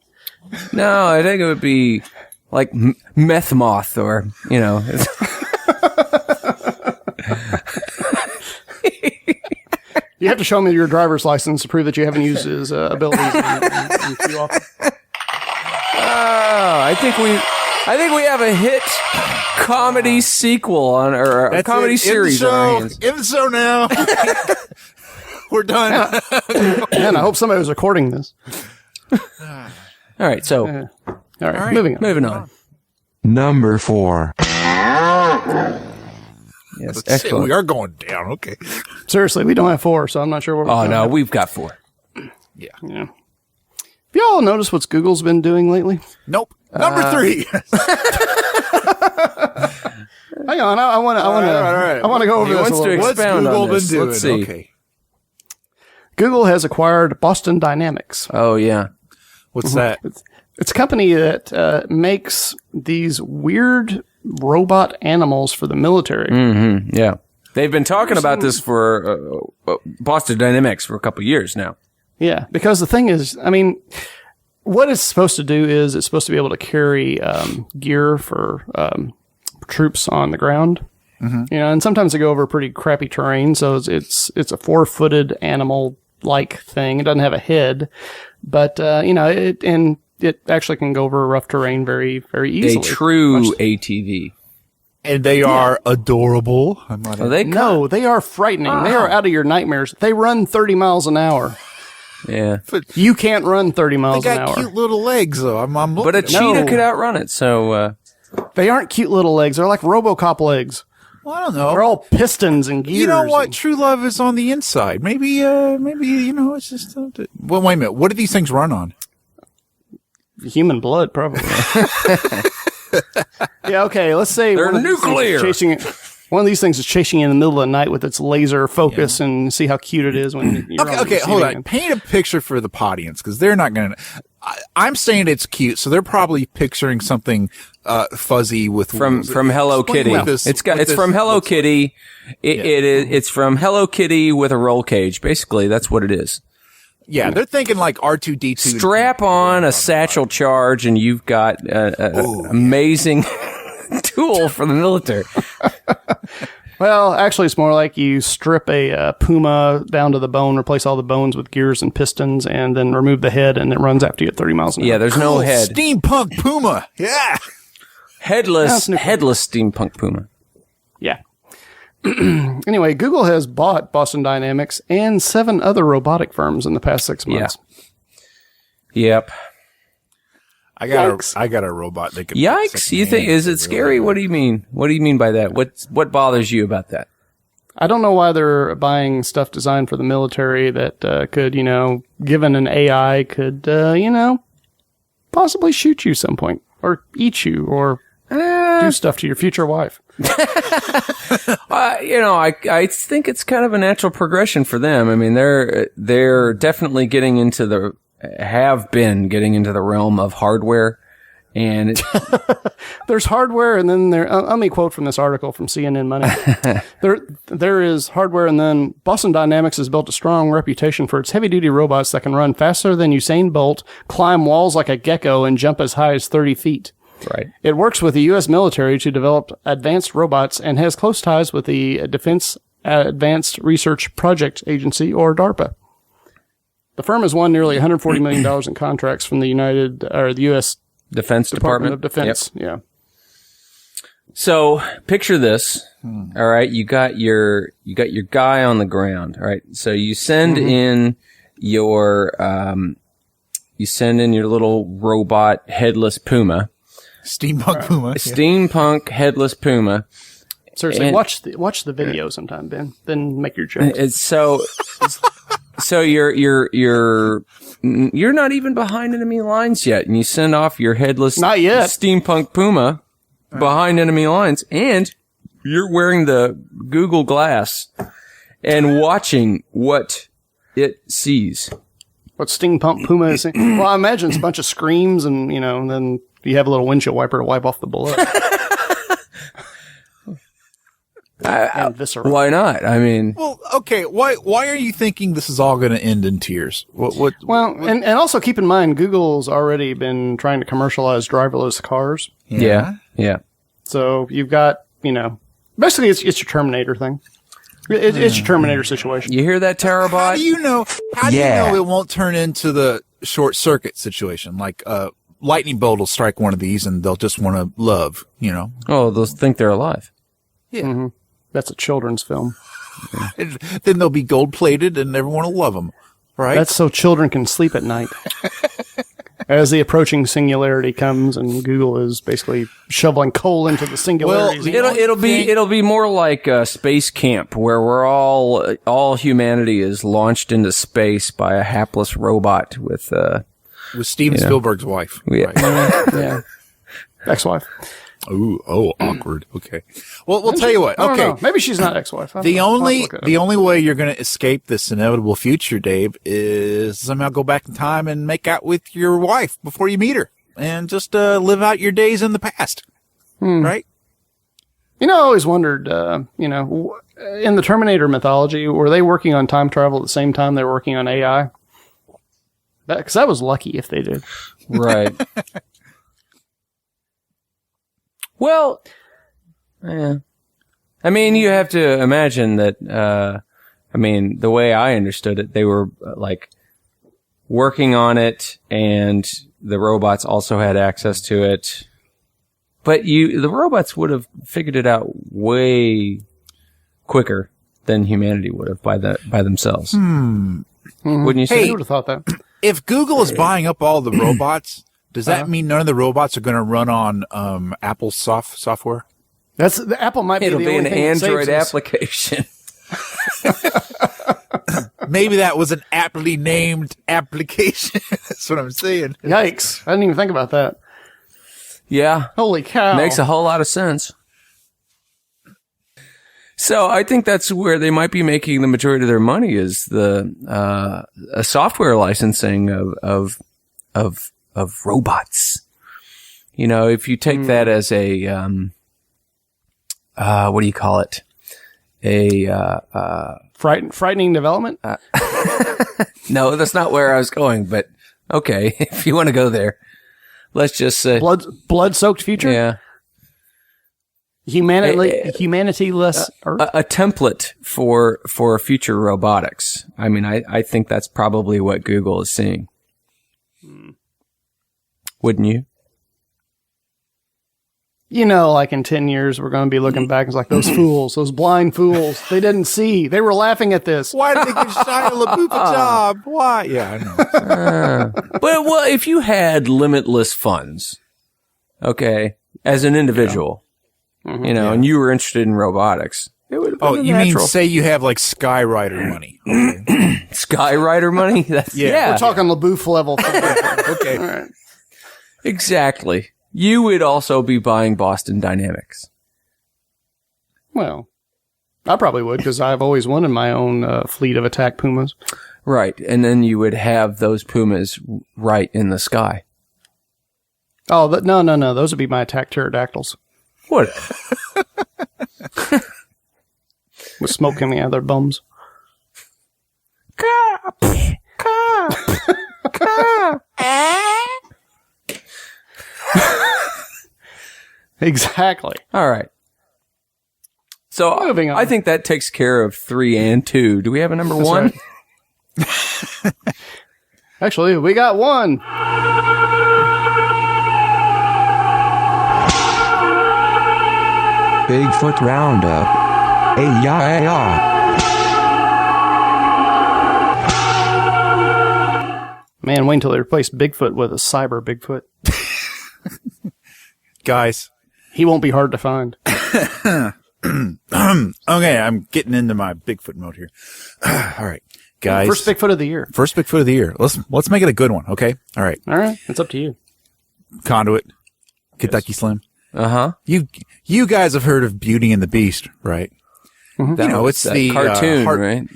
No, I think it would be like meth moth or, You have to show me your driver's license to prove that you haven't used his abilities in too often. I think we have a hit comedy sequel or a comedy series on our hands. In the show now. We're done. Man, I hope somebody was recording this. All right, so All right, moving on. Number 4. Yes, excellent. We are going down. Okay. Seriously, we don't have 4, so I'm not sure what we're Oh doing. no, we've got 4. Yeah. Have y'all noticed what Google's been doing lately? Nope. Number 3. Hang on, I want to go over He this wants a to little bit. expound Google on been this. doing? Let's see. Okay. Google has acquired Boston Dynamics. Oh yeah. What's that? It's a company that makes these weird robot animals for the military. Mm-hmm. Yeah. They've been talking about this for Boston Dynamics for a couple of years now. Yeah, because the thing is, I mean, what it's supposed to do is it's supposed to be able to carry gear for troops on the ground. Mm-hmm. And sometimes they go over pretty crappy terrain, so it's a 4-footed animal-like thing. It doesn't have a head, but it actually can go over rough terrain very, very easily. A true ATV. And they are adorable. No, they are frightening. They are out of your nightmares. They run 30 miles an hour. Yeah. You can't run 30 miles They an got hour. cute little legs, though. I'm looking But a at cheetah No. could outrun it, so... They aren't cute little legs. They're like RoboCop legs. Well, I don't know. They're all pistons and gears. You know what? and- True love is on the inside. Maybe it's just. Well, wait a minute. What do these things run on? Human blood, probably. Yeah, okay. Let's say They're one of these things nuclear. is chasing One of these things is chasing you in the middle of the night with its laser focus and see how cute it is when you're Okay, hold on. Paint a picture for the audience because they're not going to. I'm saying it's cute, so they're probably picturing something fuzzy with from Hello Kitty. It's from Hello Kitty. It's from Hello Kitty with a roll cage. Basically, that's what it is. Yeah, they're thinking like R2-D2. Strap on a satchel charge, and you've got an amazing tool for the military. Well, actually, it's more like you strip a Puma down to the bone, replace all the bones with gears and pistons, and then remove the head, and it runs after you at 30 miles an hour. Yeah, there's no head. Steampunk Puma. Yeah. Headless steampunk Puma. Yeah. Anyway, Google has bought Boston Dynamics and 7 other robotic firms in the past 6 months. Yeah. Yep. I got a robot that can. Yikes! You think is it scary? What do you mean? What do you mean by that? What bothers you about that? I don't know why they're buying stuff designed for the military that could, given an AI, could, possibly shoot you some point or eat you or do stuff to your future wife. I think it's kind of a natural progression for them. I mean, they're definitely have been getting into the realm of hardware, and there's hardware, and then let me quote from this article from CNN Money. there is hardware, and then Boston Dynamics has built a strong reputation for its heavy-duty robots that can run faster than Usain Bolt, climb walls like a gecko, and jump as high as 30 feet. Right. It works with the U.S. military to develop advanced robots and has close ties with the Defense Advanced Research Project Agency, or DARPA. The firm has won nearly $140 million in contracts from the U.S. Defense Department of Defense. Yep. Yeah. So picture this. All right. You got your guy on the ground. All right. So you send in your little robot headless Puma. Steampunk Puma. Steampunk headless Puma. Seriously, watch the video sometime, Ben. Then make your jokes. So you're not even behind enemy lines yet, and you send off your headless not yet steampunk Puma behind enemy lines, and you're wearing the Google Glass and watching what it sees. What steampunk Puma is seeing? Well, I imagine it's a bunch of screams, and and then you have a little windshield wiper to wipe off the blood. And visceral. Why not? I mean, well, okay. Why are you thinking this is all going to end in tears? And also keep in mind, Google's already been trying to commercialize driverless cars. Yeah. So you've got, basically it's your Terminator thing. It's your Terminator situation. You hear that, Terabot? How do you know it won't turn into the short circuit situation? Like lightning bolt will strike one of these, and they'll just want to love. Oh, they'll think they're alive. Yeah. Mm-hmm. That's a children's film. Then they'll be gold plated and everyone will love them, right? That's so children can sleep at night. As the approaching singularity comes, and Google is basically shoveling coal into the singularity. Well, it'll be more like Space Camp, where we're all humanity is launched into space by a hapless robot with Steven Spielberg's wife. Yeah. Right? Yeah. Ex-wife. Oh, awkward. Okay. Well, we'll tell you what. Okay. Maybe she's not ex-wife. The only way you're going to escape this inevitable future, Dave, is somehow go back in time and make out with your wife before you meet her and just live out your days in the past. Right? I always wondered, in the Terminator mythology, were they working on time travel at the same time they were working on AI? Because that was lucky if they did. Right. Well, yeah. I mean, you have to imagine that, the way I understood it, they were, working on it, and the robots also had access to it. But the robots would have figured it out way quicker than humanity would have by themselves. Wouldn't you say? Hey, I would have thought that. If Google is buying up all the robots, does that mean none of the robots are going to run on Apple's software? The Apple might be It'll the be only an thing that Android saves us. application. Maybe that was an aptly named application. That's what I'm saying. Yikes. I didn't even think about that. Yeah. Holy cow. Makes a whole lot of sense. So I think that's where they might be making the majority of their money is the a software licensing of robots. You know, if you take that as a what do you call it? Frightening development? No, that's not where I was going, but okay, if you want to go there. Let's just say blood-soaked future? Yeah. Humanity-less Earth? A template for future robotics. I mean, I think that's probably what Google is seeing. Wouldn't you? You know, like in 10 years, we're going to be looking back and it's like, those fools, those blind fools, they didn't see. They were laughing at this. Why did they give Shia LaBeouf a job? Why? Yeah, I know. Well, if you had limitless funds, okay, as an individual, you know, and you were interested in robotics, it would have been you natural. mean say you have like Skyrider money? Okay. Skyrider money? That's, We're talking LaBeouf level. Okay. All right. Exactly. You would also be buying Boston Dynamics. Well, I probably would because I've always wanted my own fleet of attack Pumas. Right. And then you would have those Pumas right in the sky. Oh, no. Those would be my attack pterodactyls. What? With smoke coming out of their bums. Exactly. All right. So Moving on. I think that takes care of 3 and 2. Do we have a number 1? Right. Actually, we got one. Bigfoot Roundup. Ay-ya-ay-ya. Man, wait until they replace Bigfoot with a cyber Bigfoot. Guys. He won't be hard to find. Okay, I'm getting into my Bigfoot mode here. All right, guys. First Bigfoot of the year. First Bigfoot of the year. Let's make it a good one, okay? All right. All right. It's up to you. Conduit. Kentucky Slim. Uh-huh. You guys have heard of Beauty and the Beast, right? Mm-hmm. You know, it's that the cartoon, right?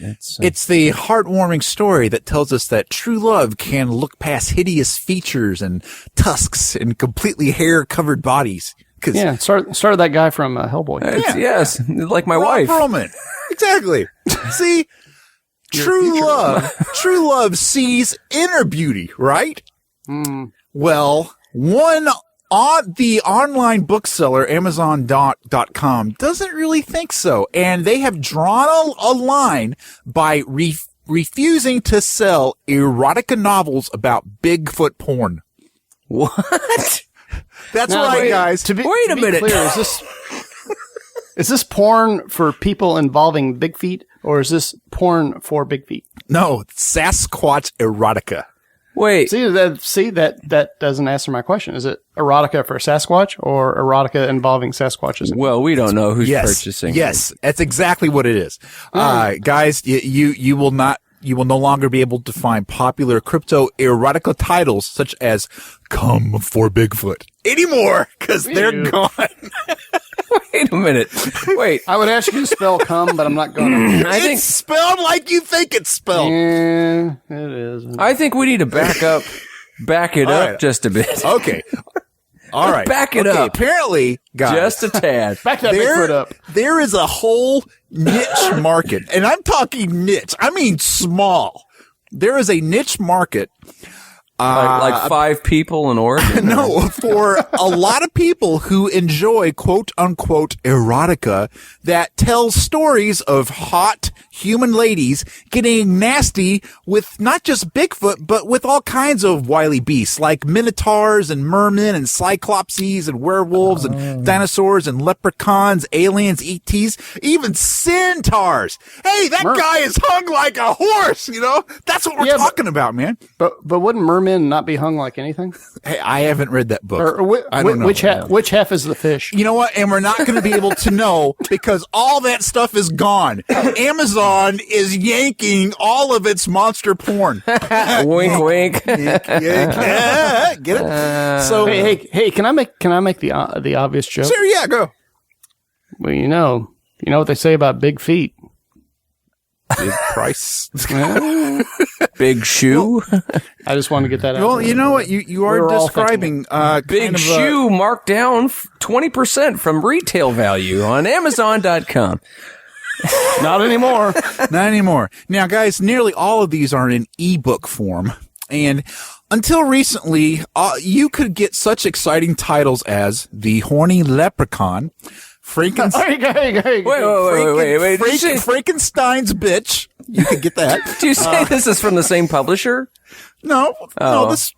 It's the heartwarming story that tells us that true love can look past hideous features and tusks and completely hair-covered bodies. Yeah, started that guy from Hellboy. Yes, like my Rob wife. Perlman. Exactly. See, true love sees inner beauty, right? Well, the online bookseller Amazon.com doesn't really think so, and they have drawn a line by refusing to sell erotica novels about Bigfoot porn. What? That's Now, right, wait, guys. Wait a minute. Clear, is this porn for people involving big feet, or is this porn for big feet? No, Sasquatch erotica. Wait. See that doesn't answer my question. Is it erotica for Sasquatch or erotica involving Sasquatches? Well, we don't know who's purchasing. Yes, that's exactly what it is. Guys, you will no longer be able to find popular crypto erotica titles such as "Come for Bigfoot" anymore because they're gone. Wait a minute. Wait. I would ask you to spell "cum," but I'm not going to. It's spelled like you think it's spelled. Yeah, it is. I think we need to back it up right. just a bit. Okay. All right. Back it up. Apparently, guys. Just a tad. Back that Bigfoot up. There is a whole niche market, and I'm talking niche. I mean small. There is a niche market. Like 5 people in Oregon? No, for a lot of people who enjoy quote unquote erotica that tells stories of hot human ladies getting nasty with not just Bigfoot, but with all kinds of wily beasts like minotaurs and mermen and cyclopses and werewolves and dinosaurs and leprechauns, aliens, ETs, even centaurs. Hey, that guy is hung like a horse, you know? That's what we're talking about, man. But wouldn't mermen not be hung like anything? Hey, I haven't read that book. Or I don't know. which half is the fish? You know what? And we're not going to be able to know because all that stuff is gone. Amazon is yanking all of its monster porn. Wink, wink. Yank. Yeah, get it? So Hey, can I make the obvious joke? sure, yeah, go. Well, you know, You know what they say about big feet? Big price. Big shoe. I just wanted to get that out. Well, there. you know what? You are We're all describing Big kind of shoe marked down 20% from retail value on Amazon.com. Not anymore. Not anymore. Now, guys, nearly all of these are in ebook form. And until recently, you could get such exciting titles as The Horny Leprechaun, Frankenstein's Bitch. You could get that. Do you say this is from the same publisher? No,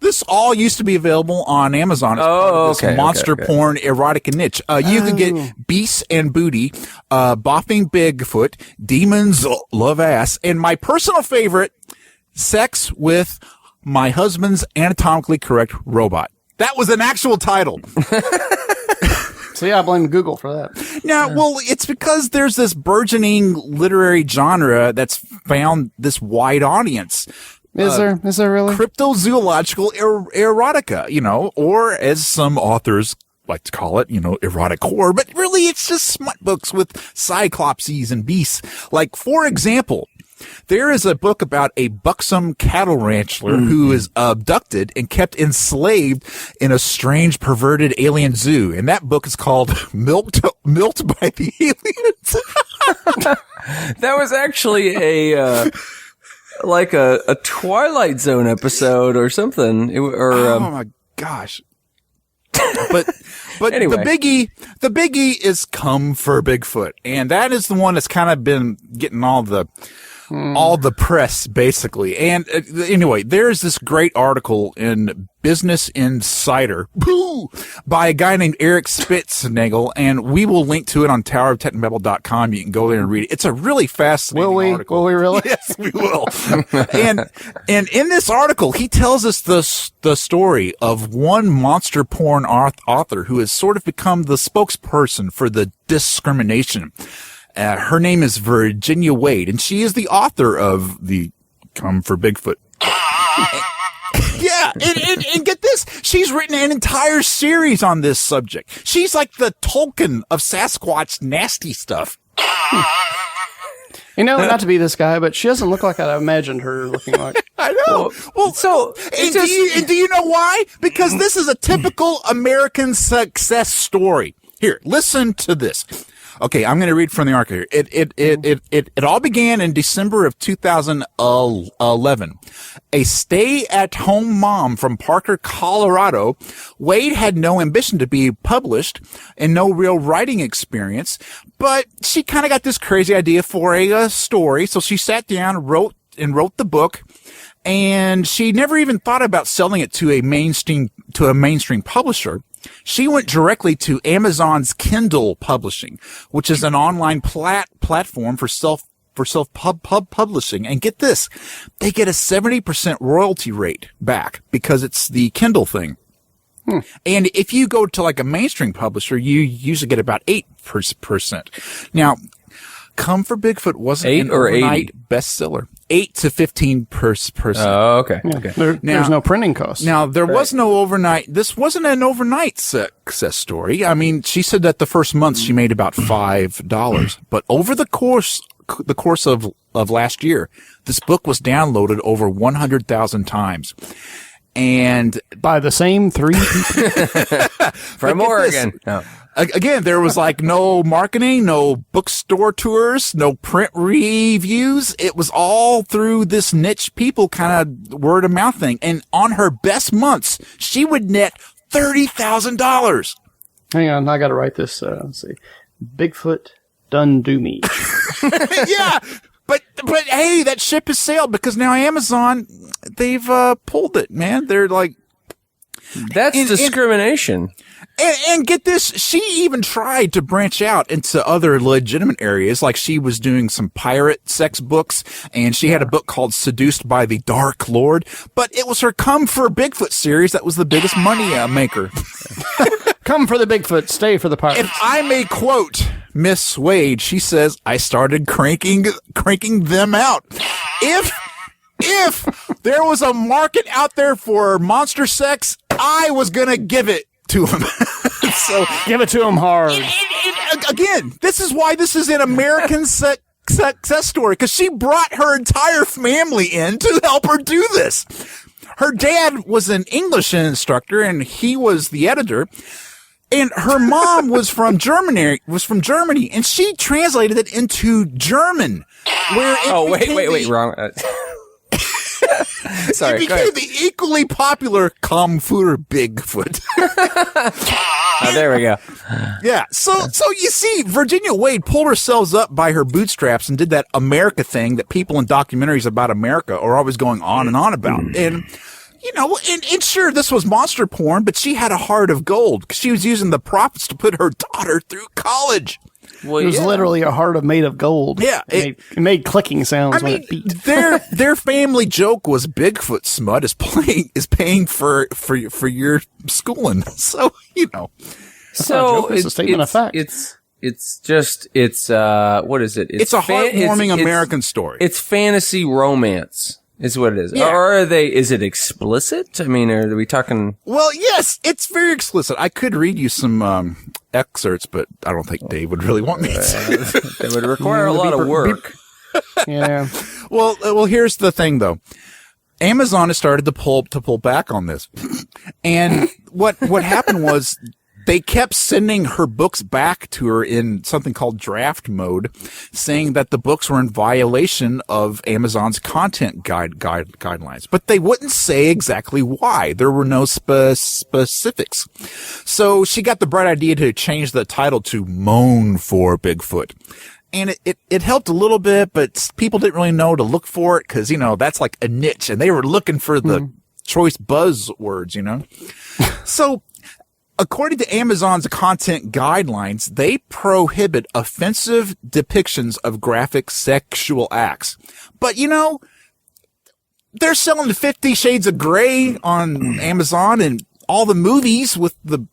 this all used to be available on Amazon as part of this monster porn erotica niche. You could get Beasts and Booty, Bopping Bigfoot, Demons Love Ass, and my personal favorite, Sex with My Husband's Anatomically Correct Robot. That was an actual title. So yeah, I blame Google for that. Now, well, it's because there's this burgeoning literary genre that's found this wide audience. Is there really? Cryptozoological erotica, or as some authors like to call it, erotic horror, but really it's just smut books with cyclopses and beasts. Like, for example, there is a book about a buxom cattle rancher who is abducted and kept enslaved in a strange, perverted alien zoo. And that book is called Milked by the Aliens. That was actually a Twilight Zone episode or something. Oh my gosh. But anyway. the biggie is Come for Bigfoot. And that is the one that's kind of been getting all the press, basically. And anyway, there's this great article in Business Insider by a guy named Eric Spitznagel, and we will link to it on toweroftechnobabble.com. You can go there and read it. It's a really fascinating article. Will we really? Yes, we will. and in this article, he tells us the story of one monster porn author who has sort of become the spokesperson for the discrimination. Her name is Virginia Wade, and she is the author of the Come for Bigfoot. Yeah, and get this, she's written an entire series on this subject. She's like the Tolkien of Sasquatch nasty stuff. Not to be this guy, but she doesn't look like I imagined her looking like. I know. Well, do you know why? Because this is a typical American success story. Here, listen to this. Okay, I'm going to read from the article here. It all began in December of 2011. A stay-at-home mom from Parker, Colorado. Wade had no ambition to be published and no real writing experience, but she kind of got this crazy idea for a story. So she sat down, wrote the book, and she never even thought about selling it to a mainstream publisher. She went directly to Amazon's Kindle Publishing, which is an online platform for self-publishing. And get this, they get a 70% royalty rate back because it's the Kindle thing. And if you go to like a mainstream publisher, you usually get about 8%. Now, Come for Bigfoot wasn't an overnight bestseller. 8 to 15%. Oh, okay. There's no printing costs. Now, there was no overnight. This wasn't an overnight success story. I mean, she said that the first month she made about $5, but over the course of last year, this book was downloaded over 100,000 times. And by the same 3 people from Oregon. No. Again, there was like no marketing, no bookstore tours, no print reviews. It was all through this niche people kind of word of mouth thing. And on her best months, she would net $30,000. Hang on, I got to write this. Let's see. Bigfoot done do me. Yeah. But hey, that ship has sailed because now Amazon, they've pulled it, man. They're like, that's discrimination. And get this, she even tried to branch out into other legitimate areas, like she was doing some pirate sex books, and she had a book called Seduced by the Dark Lord, but it was her Come for Bigfoot series that was the biggest money maker. Come for the Bigfoot, stay for the pirates. If I may quote Miss Wade, she says, I started cranking them out. If there was a market out there for monster sex, I was gonna give it to him. So Give it to him hard. again, this is why this is an American success story, because she brought her entire family in to help her do this. Her dad was an English instructor, and he was the editor. And her mom was from Germany, and she translated it into German. Where it wait, wrong. Sorry, it became the equally popular Comfur Bigfoot. Oh, there we go. Yeah. So you see, Virginia Wade pulled herself up by her bootstraps and did that America thing that people in documentaries about America are always going on and on about. And, you know, and sure, this was monster porn, but she had a heart of gold because she was using the profits to put her daughter through college. Well, It was literally a heart made of gold. Yeah, It made clicking sounds when it beat. their family joke was Bigfoot smut is paying for your schooling. So, you know. So It's a statement of fact. It's what is it? It's a heartwarming American story. It's fantasy romance. Is what it is. Yeah. Or is it explicit? I mean, are we talking? Well, yes, it's very explicit. I could read you some excerpts, but I don't think Dave would really want me to. That would require a lot of work. Yeah. Well, here's the thing, though. Amazon has started to pull back on this, and what happened was they kept sending her books back to her in something called draft mode, saying that the books were in violation of Amazon's content guidelines. But they wouldn't say exactly why. There were no specifics. So she got the bright idea to change the title to Moan for Bigfoot. And it helped a little bit, but people didn't really know to look for it because, you know, that's like a niche and they were looking for the choice buzzwords, you know? So, according to Amazon's content guidelines, they prohibit offensive depictions of graphic sexual acts. But, you know, they're selling 50 Shades of Grey on Amazon and all the movies with the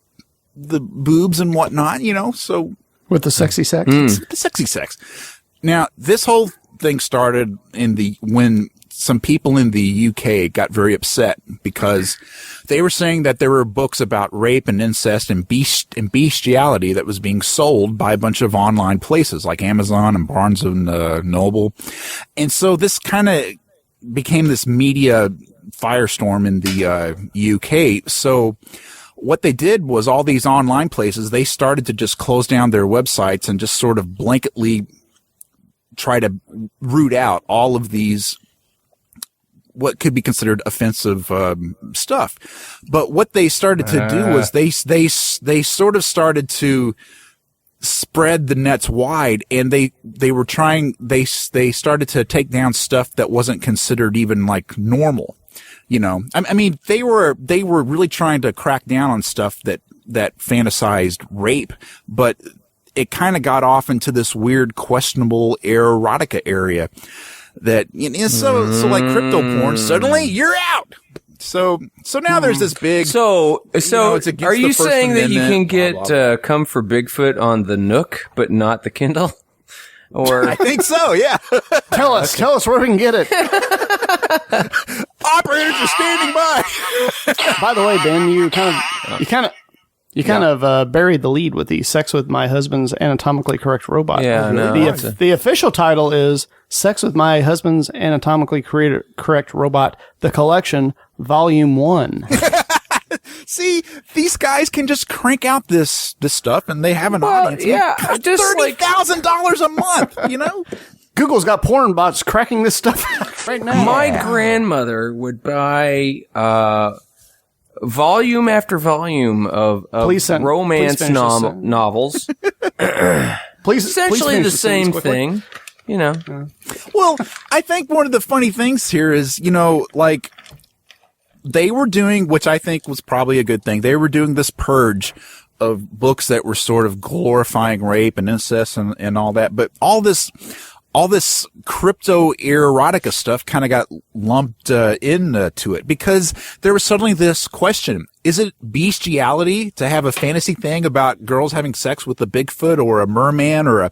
boobs and whatnot, you know, so. With the sexy sex. The sexy sex. Now, this whole thing started when some people in the UK got very upset because they were saying that there were books about rape and incest and bestiality that was being sold by a bunch of online places like Amazon and Barnes and Noble. And so this kind of became this media firestorm in the UK. So what they did was all these online places, they started to just close down their websites and just sort of blanketly try to root out all of these what could be considered offensive stuff. But what they started to do was they sort of started to spread the nets wide, and they started to take down stuff that wasn't considered even like normal. You know, I mean, they were really trying to crack down on stuff that fantasized rape, but it kind of got off into this weird, questionable erotica area. That, you know, so like crypto porn, suddenly you're out. So now there's this big. So it's against are you the First saying that you Amendment, can blah, get blah, blah. Come for Bigfoot on the Nook, but not the Kindle? Or I think so, yeah. Tell us where we can get it. Operators are standing by. By the way, Ben, you kind of buried the lead with the Sex with My Husband's Anatomically Correct Robot. Yeah, no. The official title is Sex with My Husband's Anatomically Correct Robot, The Collection, Volume 1. See, these guys can just crank out this stuff, and they have an audience. Yeah, just $30,000 a month. You know, Google's got porn bots cracking this stuff out right now. My grandmother would buy volume after volume of romance novels. Essentially the same thing, you know. Well, I think one of the funny things here is, you know, like they were doing, which I think was probably a good thing. They were doing this purge of books that were sort of glorifying rape and incest and all that. But all this crypto erotica stuff kind of got lumped into it because there was suddenly this question. Is it bestiality to have a fantasy thing about girls having sex with a Bigfoot or a merman or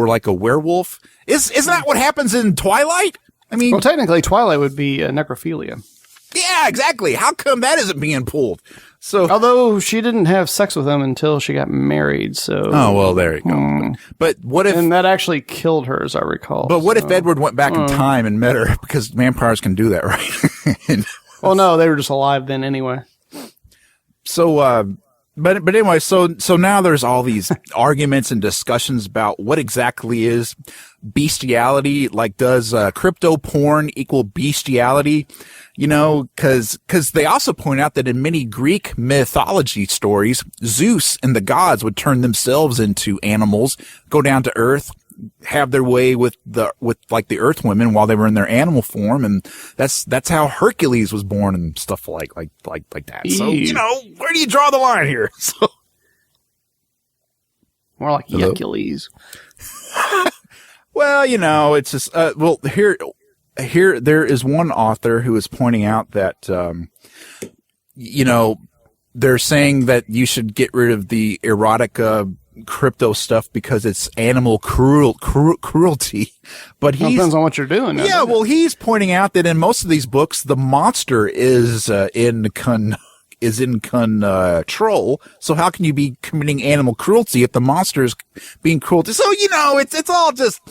like a werewolf? Isn't that what happens in Twilight? I mean, well, technically, Twilight would be necrophilia. Yeah, exactly. How come that isn't being pulled? So, Although she didn't have sex with him until she got married, so. oh, well, there you go. But what if, And that actually killed her, as I recall. but what if Edward went back in time and met her? Because vampires can do that, right? And Well, no, they were just alive then anyway. so, but anyway, so now there's all these arguments and discussions about what exactly is bestiality. Like, does crypto porn equal bestiality? You know, because they also point out that in many Greek mythology stories, Zeus and the gods would turn themselves into animals, go down to Earth, have their way with like the Earth women while they were in their animal form, and that's how Hercules was born and stuff like that. So, you know, where do you draw the line here? So, More like Hercules. well, you know, it's just well, here there is one author who is pointing out that you know, they're saying that you should get rid of the erotic crypto stuff because it's animal cruelty. But Well, depends on what you're doing. yeah, well, he's pointing out that in most of these books, the monster is in control. So how can you be committing animal cruelty if the monster is being cruel? So, you know, it's all just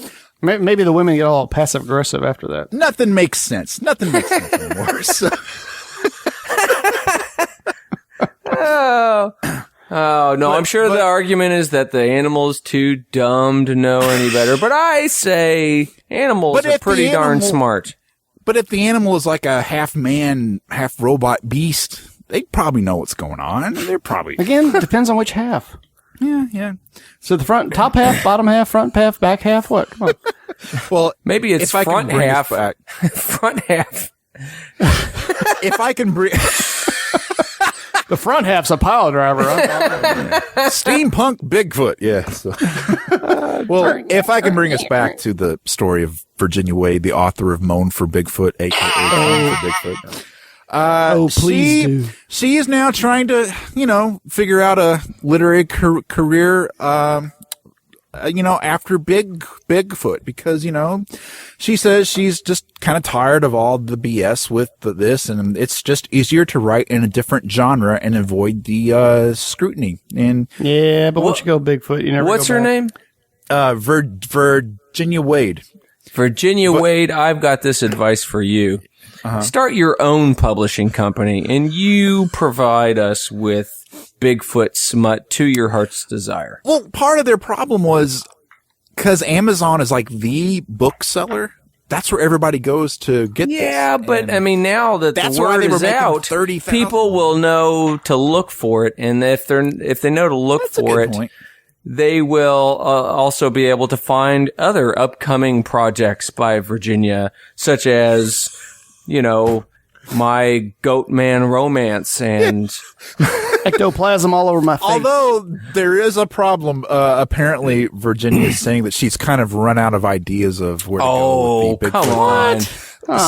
Maybe the women get all passive aggressive after that. nothing makes sense. Nothing makes sense anymore. So, Oh, no, I'm sure the argument is that the animal's too dumb to know any better, but I say animals But are if the pretty darn animal- smart. but if the animal is like a half man, half robot beast, they probably know what's going on. They're probably Again, depends on which half. yeah. So the top half, bottom half, front half, back half, what? Come on. Well, Maybe it's if I can front bring half. us back, Front half. if I can bring The front half's a pile driver. Huh? steampunk Bigfoot, yeah. So. Well, if I can bring us back to the story of Virginia Wade, the author of Moan for Bigfoot, aka Moan for Bigfoot. Please do. She is now trying to, you know, figure out a literary career, you know, after Bigfoot, because, you know, she says she's just kind of tired of all the BS with this, and it's just easier to write in a different genre and avoid the scrutiny. And Yeah, but once you go Bigfoot, you never What's go her back. name? Virginia Wade. Virginia Wade, I've got this advice for you. Start your own publishing company, and you provide us with Bigfoot smut to your heart's desire. Well, part of their problem was because Amazon is like the bookseller. That's where everybody goes to get this. Yeah, but And I mean, now that that's the why word they were is making out, 30,000. people will know to look for it, and if they know to look That's a for good it, point. they will also be able to find other upcoming projects by Virginia, such as, you know, My Goat Man Romance and Ectoplasm all over my face. Although there is a problem, apparently Virginia is saying that she's kind of run out of ideas of where to go with the Bigfoot. come on.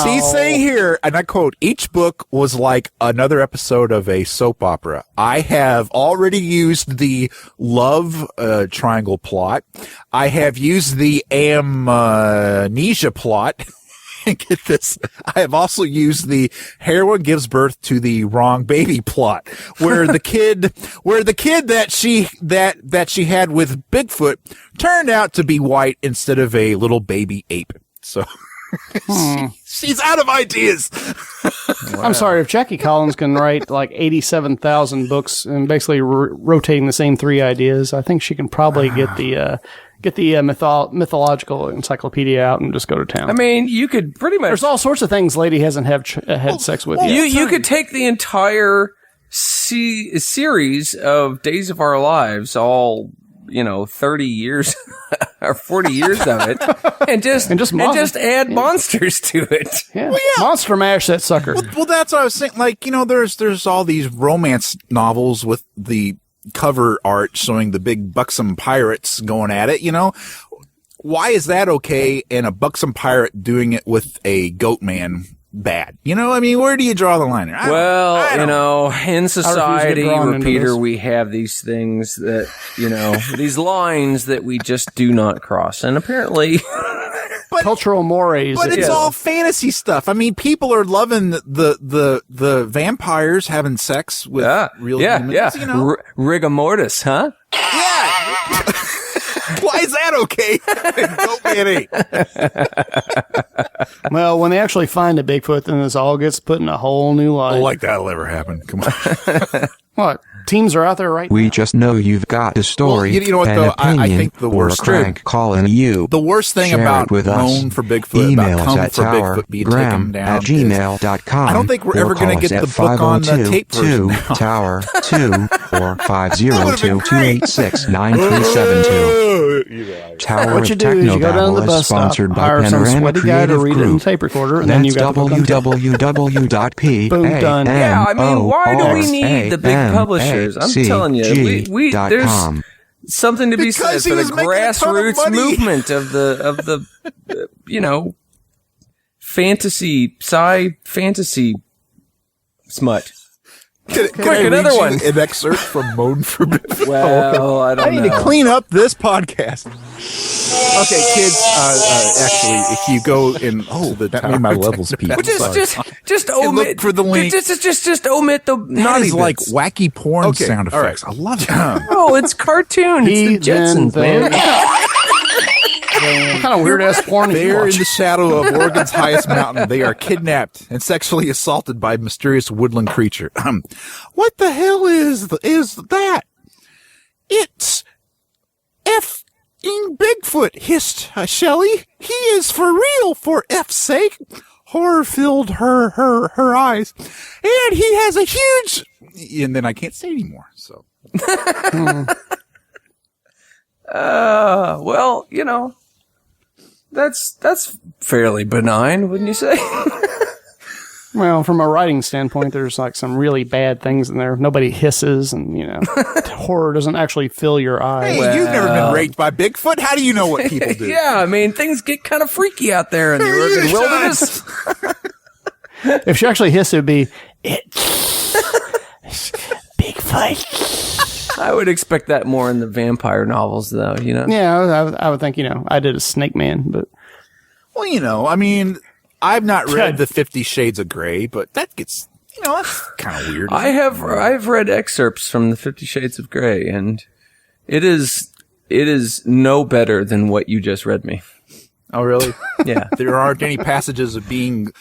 She's saying here, and I quote, each book was like another episode of a soap opera. I have already used the love triangle plot. I have used the amnesia plot. Get this. I have also used the heroine gives birth to the wrong baby plot, where the kid that she had with Bigfoot turned out to be white instead of a little baby ape. So she's out of ideas. I'm sorry, if Jackie Collins can write like 87,000 books and basically rotating the same three ideas, I think she can probably get the mythological encyclopedia out and just go to town. I mean, you could pretty much. There's all sorts of things lady hasn't had sex with yet. You could take the entire series of Days of Our Lives, all 30 years or 40 years of it, and just add monsters to it. Yeah. Monster Mash that sucker. Well, that's what I was saying. Like, there's all these romance novels with the cover art showing the big buxom pirates going at it, why is that okay and a buxom pirate doing it with a goat man bad? I mean, where do you draw the line? In society, drawn into Repeater, this. we have these things that, these lines that we just do not cross. And apparently, cultural mores. But it's all fantasy stuff. I mean, people are loving the vampires having sex with real humans. You know? Rigor mortis, huh? Yeah. Why is that okay? Don't be Well, when they actually find a Bigfoot, then this all gets put in a whole new light. like that'll ever happen. Come on. What? Teams are out there right We now. just know you've got a story, Well, you know what, an though? I opinion, think the or a worst- crank calling you. The worst thing Share about it with us. moan for Bigfoot, Email about us come at for Bigfoot being taken down, is tower@gmail.com. I don't think we're or ever going call to us get at the book on the tape version. 502 Tower 2 or That would've been great. 502-286-9372. Tower What you of do is you go down to the Technobabble is bus stop, sponsored by hire some Panorama sweaty guy to Creative read it in Group. tape recorder, and then you That's got the book on tape. www.p. Boom, done. Yeah, I mean, why do we need the big publishers? I'm telling you, there's something to be said Because he for the was making a ton of grassroots money. movement of the fantasy smut. Can I another read you one. An excerpt from Moan for Bigfoot. Well, I I don't need know. to clean up this podcast. Okay, kids. Actually, if you go in, that made my levels peak. Well, just And omit look for the link. Just omit the That naughty is like bits. wacky porn Okay, sound all right. effects. I love it. Oh, it's cartoon. It's the Jetsons, man. What kind of weird ass porn is you There in watching? the shadow of Oregon's highest mountain, they are kidnapped and sexually assaulted by a mysterious woodland creature. What the hell is that? It's F-ing Bigfoot, hissed Shelley. He is for real, for F's sake. Horror filled her eyes. And he has a huge... And then I can't say anymore, so... Well, that's fairly benign, wouldn't you say? Well, from a writing standpoint, there's like some really bad things in there. Nobody hisses, and horror doesn't actually fill your eyes. Hey, you've never been raped by Bigfoot. How do you know what people do? Yeah, I mean, things get kind of freaky out there in the Oregon wilderness. If she actually hissed, it would be Bigfoot. I would expect that more in the vampire novels, though. Yeah, I would think I did a Snake Man, but Well, I mean, I've not read the 50 Shades of Grey, but that gets, that's kind of weird. I've read excerpts from the 50 Shades of Grey, and it is no better than what you just read me. Oh, really? Yeah. There aren't any passages of being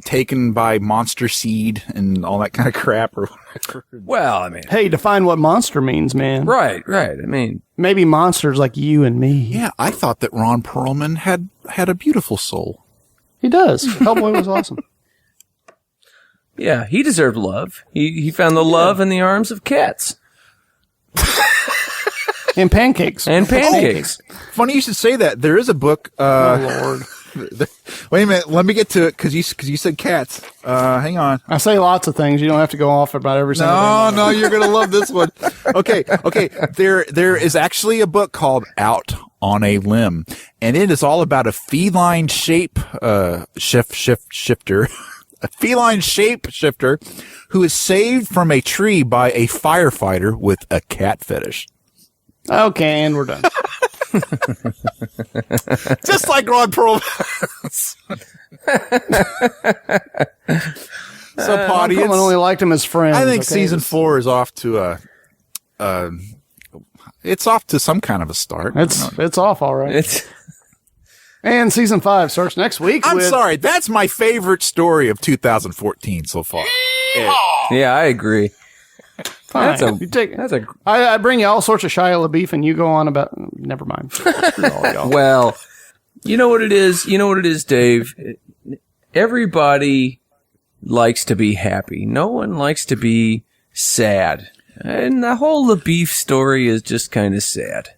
taken by monster seed and all that kind of crap or whatever. Well, I mean, hey, define what monster means, man. right. I mean, Maybe monsters like you and me. Yeah, I thought that Ron Perlman had a beautiful soul. He does. Hellboy was awesome. yeah, he deserved love. He found the love in the arms of cats And pancakes. and pancakes. Funny you should say that. There is a book. Lord. Wait a minute. Let me get to it because you said cats. Hang on. I say lots of things. You don't have to go off about every single thing. No, you're gonna love this one. Okay. There is actually a book called Out on a Limb, and it is all about a feline shifter, a feline shape shifter who is saved from a tree by a firefighter with a cat fetish. Okay, and we're done. Just like Ron Perlman. So, Potty, Someone only liked him as friends. I think okay? season 4 is off to it's off to some kind of a start. It's off, all right. And season 5 starts next week. I'm with, sorry, that's my favorite story of 2014 so far. Yeah, I agree. Fine. That's a I bring you all sorts of Shia LaBeouf, and you go on about. Never mind. Screw all y'all. well. You know what it is? You know what it is, Dave? Everybody likes to be happy. No one likes to be sad. And the whole LaBeouf story is just kind of sad.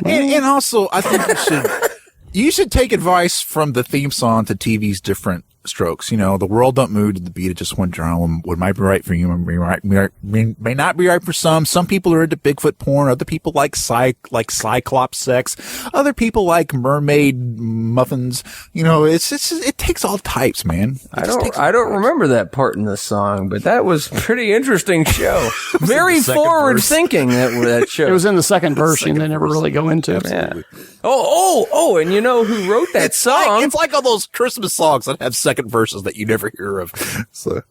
And also, I think you should take advice from the theme song to TV's different strokes. The world don't move to the beat of just one drum. What might be right for you may not be right for some. Some people are into Bigfoot porn. Other people like Cyclops sex. Other people like mermaid muffins. It takes all types, man. I don't remember that part in the song, but that was a pretty interesting show. Very forward thinking that show. It was in the second verse, and they never really go into it. Yeah. Oh, and you know who wrote that song? It's like all those Christmas songs that have second verses that you never hear of. So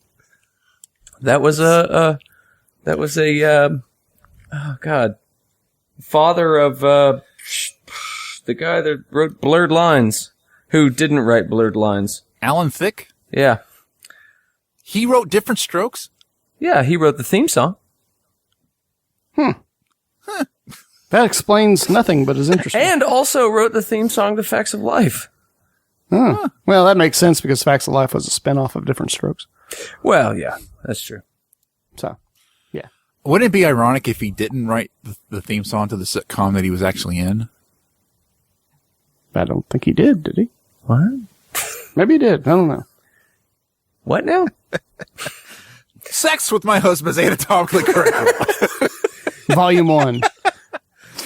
that was a father of the guy that wrote Blurred Lines, who didn't write Blurred Lines. Alan Thicke? Yeah. He wrote Different Strokes? Yeah, he wrote the theme song. That explains nothing, but is interesting. And also wrote the theme song to Facts of Life. Huh. Well, that makes sense because Facts of Life was a spinoff of Different Strokes. Well, yeah, that's true. So, yeah. Wouldn't it be ironic if he didn't write the theme song to the sitcom that he was actually in? I don't think he did he? What? Maybe he did. I don't know. What now? Sex with My Husband's Anatomically Correct. Volume 1.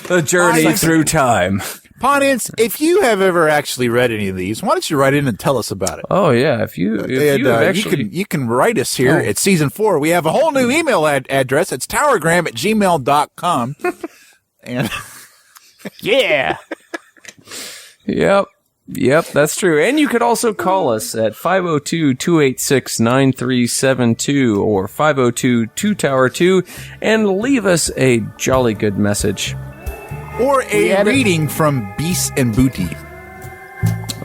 The Journey Through Time. Pontians, if you have ever actually read any of these, why don't you write in and tell us about it? Oh, yeah. If you have actually... you can write us here at Season 4. We have a whole new email address. It's towergram@gmail.com. And Yeah. Yep, that's true. And you could also call us at 502-286-9372 or 502-2-Tower-2 and leave us a jolly good message. Or a reading from Beast and Booty.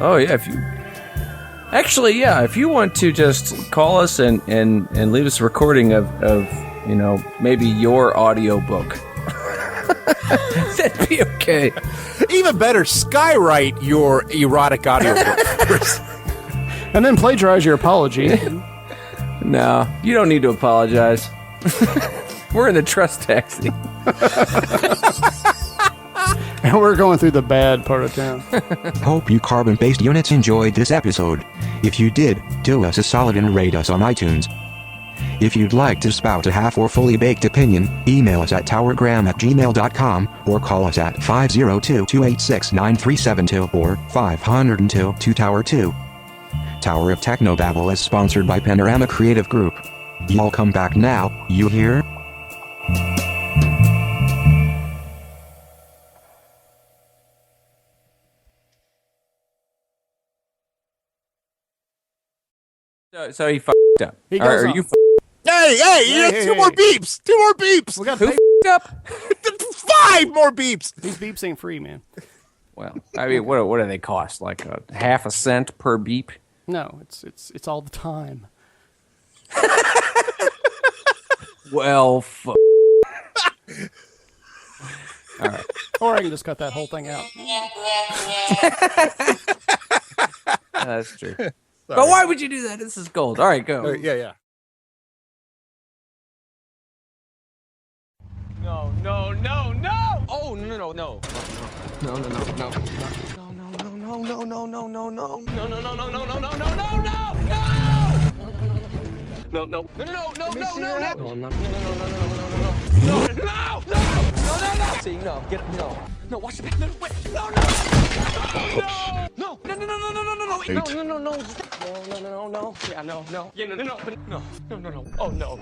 Oh, yeah. If you want to just call us and leave us a recording of maybe your audio book. That'd be okay. Even better, skywrite your erotic audiobook. And then plagiarize your apology. No, you don't need to apologize. We're in the trust taxi. And we're going through the bad part of town. Hope you carbon-based units enjoyed this episode. If you did, do us a solid and rate us on iTunes. If you'd like to spout a half or fully baked opinion, email us at towergram@gmail.com or call us at 502-286-9372 or 502-2-Tower-2. Tower of Technobabble is sponsored by Panorama Creative Group. Y'all come back now, you hear? So he f***ed up. He goes Are off. you Hey, two more beeps. Two more beeps. We got who pay- f***ed up? 5 more beeps. These beeps ain't free, man. Well, I mean, what do they cost? Like a half a cent per beep? No, it's all the time. Well, All right. Or I can just cut that whole thing out. that's true. But why would you do that? This is gold. All right, go. Yeah. No. Oh, no. No. See, no, get it, no. No, watch the back. No, wait. No. Yeah, no. Oh, no.